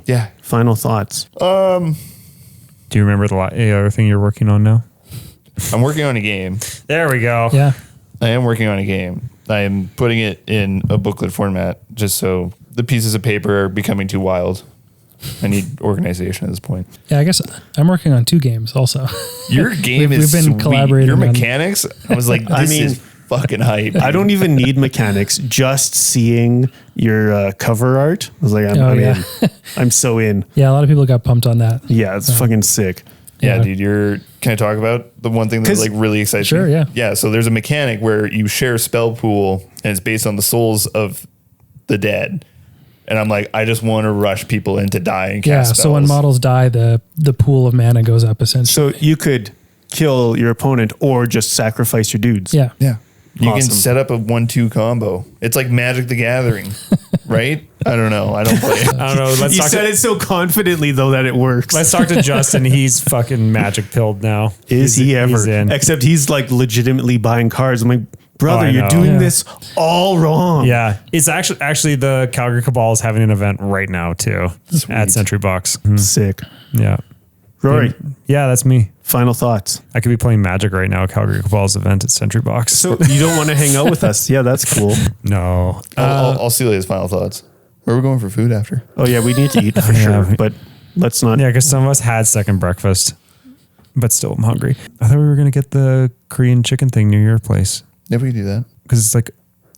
Speaker 2: Yeah.
Speaker 4: Final thoughts.
Speaker 1: Do you remember the other thing you're working on now?
Speaker 2: I'm working on a game.
Speaker 1: There we go.
Speaker 3: Yeah.
Speaker 2: I am working on a game. I am putting it in a booklet format just so the pieces of paper are becoming too wild. I need organization at this point.
Speaker 3: Yeah, I guess I'm working on 2 games also.
Speaker 2: Your game
Speaker 3: We've
Speaker 2: is
Speaker 3: been
Speaker 2: sweet.
Speaker 3: collaborating
Speaker 2: Your
Speaker 3: on-
Speaker 2: mechanics, I was like, this is fucking hype.
Speaker 4: I don't even need mechanics. Just seeing your cover art, I was like, I'm
Speaker 3: yeah.
Speaker 4: in. I'm so in.
Speaker 3: Yeah, a lot of people got pumped on that.
Speaker 4: Yeah, it's fucking sick.
Speaker 2: Yeah,
Speaker 3: Yeah.
Speaker 2: dude, can I talk about the one thing that
Speaker 4: 'Cause-
Speaker 2: like really excites
Speaker 3: Sure,
Speaker 2: me?
Speaker 3: yeah.
Speaker 2: Yeah, so there's a mechanic where you share spell pool and it's based on the souls of the dead. And I'm like, I just want to rush people in to die and
Speaker 3: Yeah,
Speaker 2: cast spells.
Speaker 3: so when models die, the pool of mana goes up essentially.
Speaker 4: So you could kill your opponent or just sacrifice your dudes.
Speaker 3: Yeah.
Speaker 2: Yeah. You
Speaker 4: Awesome.
Speaker 2: can set up a 1-2 combo. It's like Magic the Gathering, right? I don't know. I don't play.
Speaker 1: I don't know. Let's
Speaker 4: You
Speaker 1: talk.
Speaker 4: said it so confidently though that it works.
Speaker 1: Let's talk to Justin. He's fucking magic pilled now.
Speaker 4: Is he ever?
Speaker 1: He's in.
Speaker 4: Except he's like legitimately buying cards. I'm like, brother,
Speaker 1: I
Speaker 4: you're
Speaker 1: know.
Speaker 4: doing
Speaker 3: Yeah.
Speaker 4: this all wrong.
Speaker 1: Yeah, it's actually the Calgary Cabal is having an event right now too at Century Box.
Speaker 4: Sick.
Speaker 1: Yeah,
Speaker 4: Rory,
Speaker 1: yeah, that's me.
Speaker 4: final thoughts.
Speaker 1: I could be playing Magic right now at Calgary Cabal's event at Century Box.
Speaker 4: So you don't want to hang out with us? Yeah, that's cool.
Speaker 1: No,
Speaker 2: I'll steal his final thoughts. Where are we going for food after?
Speaker 4: Oh yeah, we need to eat for
Speaker 1: Yeah.
Speaker 4: sure. But let's not.
Speaker 1: yeah, because some of us had second breakfast, but still I'm hungry. I thought we were gonna get the Korean chicken thing near your place
Speaker 2: Yeah, we can do that.
Speaker 1: because it's like,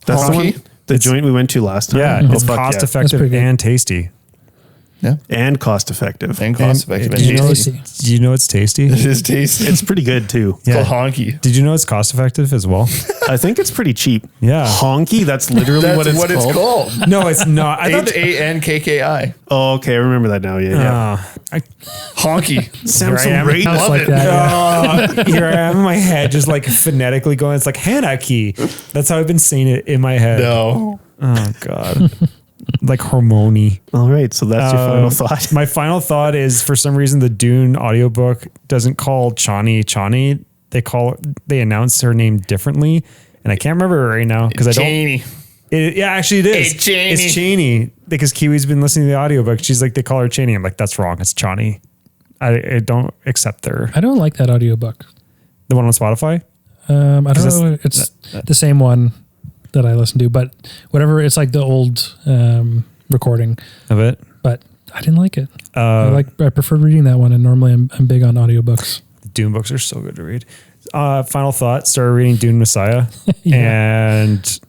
Speaker 4: That's the
Speaker 2: Honky?
Speaker 4: one. The joint we went to last time.
Speaker 1: yeah,
Speaker 4: Oh,
Speaker 1: it's
Speaker 4: fuck
Speaker 1: cost
Speaker 4: yeah.
Speaker 3: That's
Speaker 1: effective
Speaker 3: pretty good.
Speaker 1: and tasty.
Speaker 2: Yeah.
Speaker 4: And cost effective.
Speaker 2: And cost effective.
Speaker 1: Did
Speaker 2: And
Speaker 1: you know
Speaker 2: tasty.
Speaker 3: Tasty.
Speaker 1: Do you know it's tasty?
Speaker 2: It is tasty.
Speaker 4: It's pretty good too.
Speaker 2: It's called honky.
Speaker 1: Did you know it's cost effective as well?
Speaker 4: I think it's pretty cheap.
Speaker 1: Yeah.
Speaker 4: Honky, that's literally
Speaker 2: That's
Speaker 4: what it's called.
Speaker 1: No, it's not. I thought.
Speaker 2: H-A-N-K-K-I.
Speaker 4: Oh, okay, I remember that now. Yeah.
Speaker 2: Honky.
Speaker 4: Sounds so
Speaker 1: I am.
Speaker 4: great.
Speaker 3: Sounds
Speaker 2: Love
Speaker 3: like
Speaker 2: it.
Speaker 3: that. Yeah.
Speaker 1: Here I am in my head, just like phonetically going. It's like Hanaki. That's how I've been saying it in my head.
Speaker 2: No.
Speaker 1: Oh God. Like hormony.
Speaker 4: All right, so that's your final thought.
Speaker 1: My final thought is for some reason the Dune audiobook doesn't call Chani. They announce her name differently. And I can't remember it right now because I don't.
Speaker 2: Cheney.
Speaker 1: Yeah, actually it is.
Speaker 2: Hey, Cheney.
Speaker 1: It's Cheney because Kiwi's been listening to the audiobook. She's like, they call her Cheney. I'm like, that's wrong. It's Chani. I don't accept her.
Speaker 3: I don't like that audiobook.
Speaker 1: The one on Spotify?
Speaker 3: I don't
Speaker 1: that's-
Speaker 3: know. It's the same one that I listen to, but whatever. It's like the old recording,
Speaker 1: Of it?
Speaker 3: but I didn't like it. I preferred reading that one, and normally I'm big on audiobooks.
Speaker 1: The Dune books are so good to read. Final thought, started reading Dune Messiah
Speaker 3: Yeah.
Speaker 1: and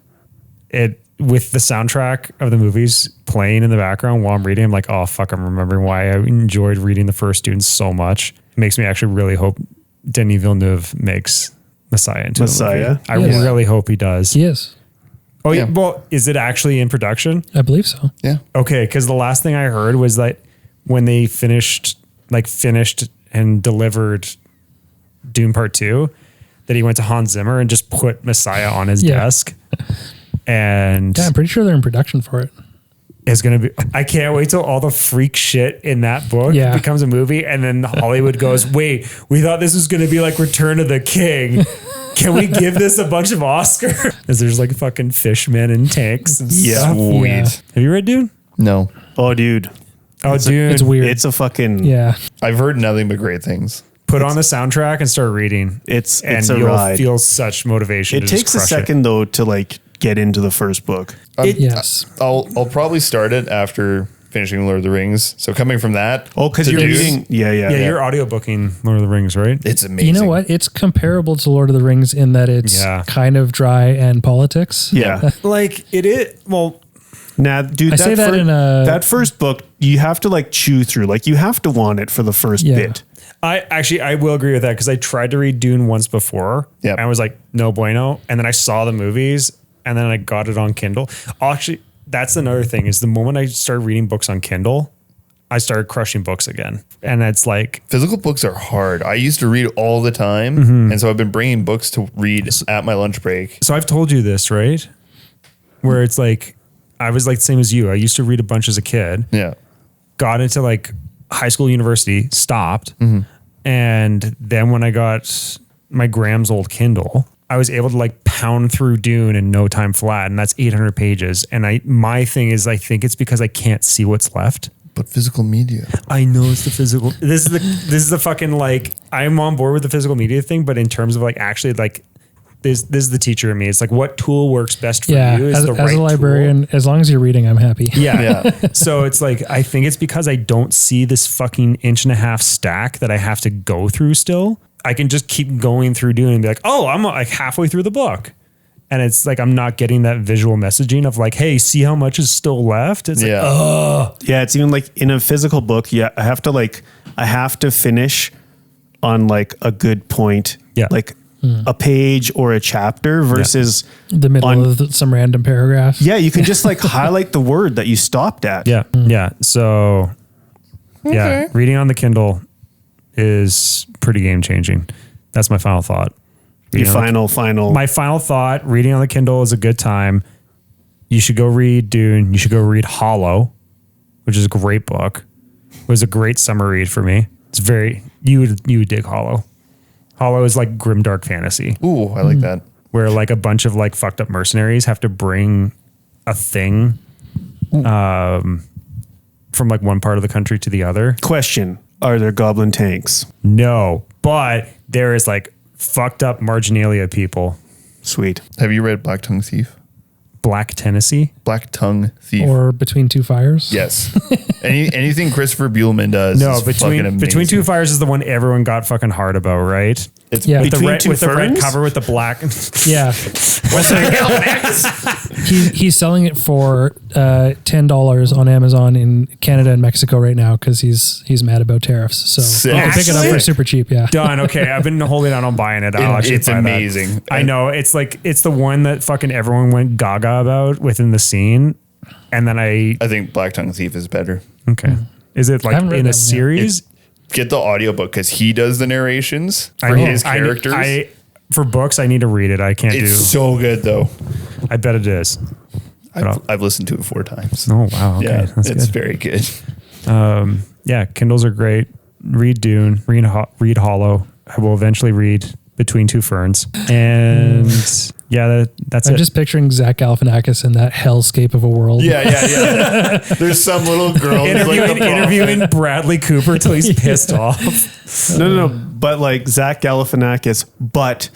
Speaker 1: it with the soundtrack of the movies playing in the background while I'm reading, I'm like, oh fuck, I'm remembering why I enjoyed reading the first Dune so much. It makes me actually really hope Denis Villeneuve makes Messiah into
Speaker 4: Messiah?
Speaker 1: a movie. I
Speaker 3: Yes.
Speaker 1: really hope he does.
Speaker 3: He is.
Speaker 1: Oh yeah.
Speaker 2: Yeah.
Speaker 1: Well, is it actually in production?
Speaker 3: I believe so.
Speaker 2: Yeah.
Speaker 1: Okay, because the last thing I heard was that when they finished and delivered Dune Part 2, that he went to Hans Zimmer and just put Messiah on his
Speaker 3: Yeah.
Speaker 1: desk. And
Speaker 3: Yeah, I'm pretty sure they're in production for it.
Speaker 1: it's going to be, I can't wait till all the freak shit in that book
Speaker 3: Yeah.
Speaker 1: becomes a movie. And then Hollywood goes, wait, we thought this was going to be like Return of the King. Can we give this a bunch of Oscars? Because there's like fucking fishmen and tanks and stuff.
Speaker 2: Sweet.
Speaker 3: Yeah.
Speaker 1: Have you read Dune?
Speaker 2: No.
Speaker 4: Oh, dude,
Speaker 1: Oh, Dune.
Speaker 3: It's weird.
Speaker 4: it's a fucking.
Speaker 3: Yeah.
Speaker 2: I've heard nothing but great things.
Speaker 1: Put on the soundtrack and start reading.
Speaker 4: It's
Speaker 1: And
Speaker 4: a
Speaker 1: you'll
Speaker 4: ride.
Speaker 1: feel such motivation.
Speaker 4: It
Speaker 1: to just
Speaker 4: takes a
Speaker 1: crush
Speaker 4: second though to like get into the first book.
Speaker 3: Yes.
Speaker 2: I'll probably start it after finishing Lord of the Rings. So coming from that,
Speaker 4: Oh, because
Speaker 2: to
Speaker 4: you're
Speaker 2: Dune,
Speaker 4: reading. Yeah.
Speaker 1: Yeah, you're audiobooking Lord of the Rings, right?
Speaker 2: it's amazing.
Speaker 3: You know what? It's comparable to Lord of the Rings in that it's
Speaker 1: Yeah.
Speaker 3: kind of dry and politics.
Speaker 4: Yeah.
Speaker 1: Like it is. Well,
Speaker 4: Now, dude,
Speaker 3: I say that in a-
Speaker 4: that first book, you have to like chew through. Like you have to want it for the first
Speaker 3: Yeah.
Speaker 4: bit.
Speaker 1: I will agree with that because I tried to read Dune once before.
Speaker 2: Yep.
Speaker 1: And I was like, no bueno. And then I saw the movies and then I got it on Kindle. Actually, that's another thing is the moment I started reading books on Kindle, I started crushing books again. And it's like,
Speaker 2: Physical books are hard. I used to read all the time. And so I've been bringing books to read at my lunch break.
Speaker 1: so I've told you this, right? Where it's like, I was like the same as you. I used to read a bunch as a kid,
Speaker 2: Yeah.
Speaker 1: got into like high school, university, stopped. And then when I got my Graham's old Kindle, I was able to like pound through Dune in no time flat. And that's 800 pages. And my thing is, I think it's because I can't see what's left.
Speaker 2: But physical media.
Speaker 1: I know it's the physical. This is the fucking like, I'm on board with the physical media thing, but in terms of like actually like, this is the teacher in me. It's like what tool works best for
Speaker 3: Yeah,
Speaker 1: you is
Speaker 3: as,
Speaker 1: the
Speaker 3: as
Speaker 1: right
Speaker 3: a librarian, as long as you're reading, I'm happy.
Speaker 1: tool. Yeah.
Speaker 2: Yeah.
Speaker 1: So it's like, I think it's because I don't see this fucking 1.5-inch stack that I have to go through still. I can just keep going through Dune and be like, oh, I'm like halfway through the book. And it's like, I'm not getting that visual messaging of like, hey, see how much is still left? It's like,
Speaker 2: Yeah.
Speaker 4: Yeah, it's even like in a physical book. Yeah, I have to finish on like a good point.
Speaker 1: Yeah.
Speaker 4: Like a page or a chapter versus
Speaker 3: The middle of some random paragraph.
Speaker 4: yeah, you can just like highlight the word that you stopped at.
Speaker 1: yeah. Yeah. So yeah, reading on the Kindle is pretty game changing. That's my final thought.
Speaker 4: Your
Speaker 1: Reading on the-
Speaker 4: final.
Speaker 1: My final thought, reading on the Kindle is a good time. You should go read Dune. You should go read Hollow, which is a great book. It was a great summer read for me. It's very, you would dig Hollow. Hollow is like grimdark fantasy
Speaker 2: Ooh, I like that.
Speaker 1: where like a bunch of like fucked up mercenaries have to bring a thing from like one part of the country to the other.
Speaker 4: Question: are there goblin tanks?
Speaker 1: No, but there is like fucked up marginalia people.
Speaker 4: Sweet.
Speaker 2: Have you read Black Tongue Thief?
Speaker 1: Black Tennessee.
Speaker 2: Black Tongue Thief.
Speaker 3: Or Between Two Fires.
Speaker 2: Yes. Anything Christopher Buehlman does.
Speaker 1: No,
Speaker 2: is fucking amazing.
Speaker 1: Between Two Fires is the one everyone got fucking hard about, right?
Speaker 2: It's
Speaker 3: Yeah.
Speaker 1: With the
Speaker 4: Between
Speaker 1: red,
Speaker 4: Two
Speaker 1: with the red
Speaker 4: Ferns?
Speaker 1: cover with the black.
Speaker 3: Yeah. He's selling it for $10 on Amazon in Canada and Mexico right now because he's mad about tariffs. So
Speaker 2: Sick.
Speaker 3: you can pick it up for
Speaker 1: Actually?
Speaker 3: super cheap. Yeah.
Speaker 1: Done. Okay, I've been holding out on buying it. I'll actually
Speaker 2: It's
Speaker 1: buy that.
Speaker 2: amazing.
Speaker 1: I know. It's like it's the one that fucking everyone went gaga about within the scene, and then I
Speaker 2: think Black Tongue Thief is better.
Speaker 1: okay. Is it like
Speaker 3: haven't read
Speaker 1: in
Speaker 3: that
Speaker 1: a
Speaker 3: one yet.
Speaker 1: series?
Speaker 2: Get the audiobook because he does the narrations for his characters.
Speaker 1: For books, I need to read it. I can't
Speaker 2: It's
Speaker 1: do.
Speaker 2: so good though.
Speaker 1: I bet it is.
Speaker 2: I've listened to it 4 times.
Speaker 1: Oh wow. Okay,
Speaker 2: Yeah,
Speaker 1: that's
Speaker 2: it's
Speaker 1: good.
Speaker 2: very good.
Speaker 1: Yeah, Kindles are great. Read Dune, read Hollow. I will eventually read Between Two Ferns. And yeah, that's
Speaker 3: I'm
Speaker 1: it.
Speaker 3: just picturing Zach Galifianakis in that hellscape of a world.
Speaker 2: Yeah. There's some little girl who's like the prophet.
Speaker 1: interviewing Bradley Cooper till he's pissed off.
Speaker 4: No. But like Zach Galifianakis, but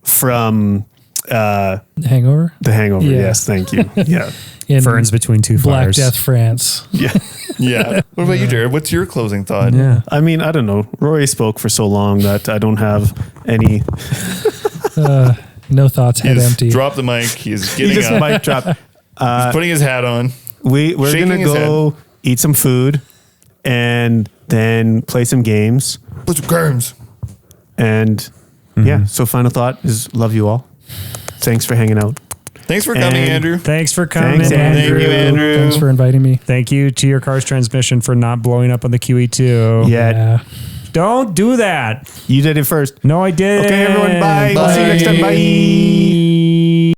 Speaker 4: from
Speaker 3: Hangover.
Speaker 4: The Hangover.
Speaker 3: Yeah.
Speaker 4: Yes, thank you. Yeah.
Speaker 3: In
Speaker 1: Ferns Between Two
Speaker 3: Black
Speaker 1: Fires.
Speaker 3: Death, France.
Speaker 4: Yeah.
Speaker 2: Yeah. What about you, Jared? What's your closing thought?
Speaker 1: Yeah.
Speaker 4: I mean, I don't know. Rory spoke for so long that I don't have any.
Speaker 3: No thoughts, head
Speaker 2: He's
Speaker 3: empty.
Speaker 2: dropped the mic. He's
Speaker 4: He
Speaker 2: getting
Speaker 4: just
Speaker 2: up.
Speaker 4: mic drop.
Speaker 2: He's putting his hat on.
Speaker 4: We're
Speaker 2: Shaking
Speaker 4: gonna
Speaker 2: his
Speaker 4: go eat some food and then play some games.
Speaker 2: Put some games.
Speaker 4: And yeah, so final thought is love you all. Thanks for hanging out.
Speaker 2: Thanks for coming,
Speaker 4: And-
Speaker 2: Andrew.
Speaker 1: Thanks for coming,
Speaker 4: Thanks,
Speaker 1: Andrew.
Speaker 2: Thank you, Andrew.
Speaker 3: Thanks for inviting me.
Speaker 1: Thank you to your car's transmission for not blowing up on the QE2.
Speaker 4: Yeah.
Speaker 1: Don't do that.
Speaker 4: You did it first.
Speaker 1: No, I did.
Speaker 4: Okay, everyone, bye. We'll see you next time. Bye.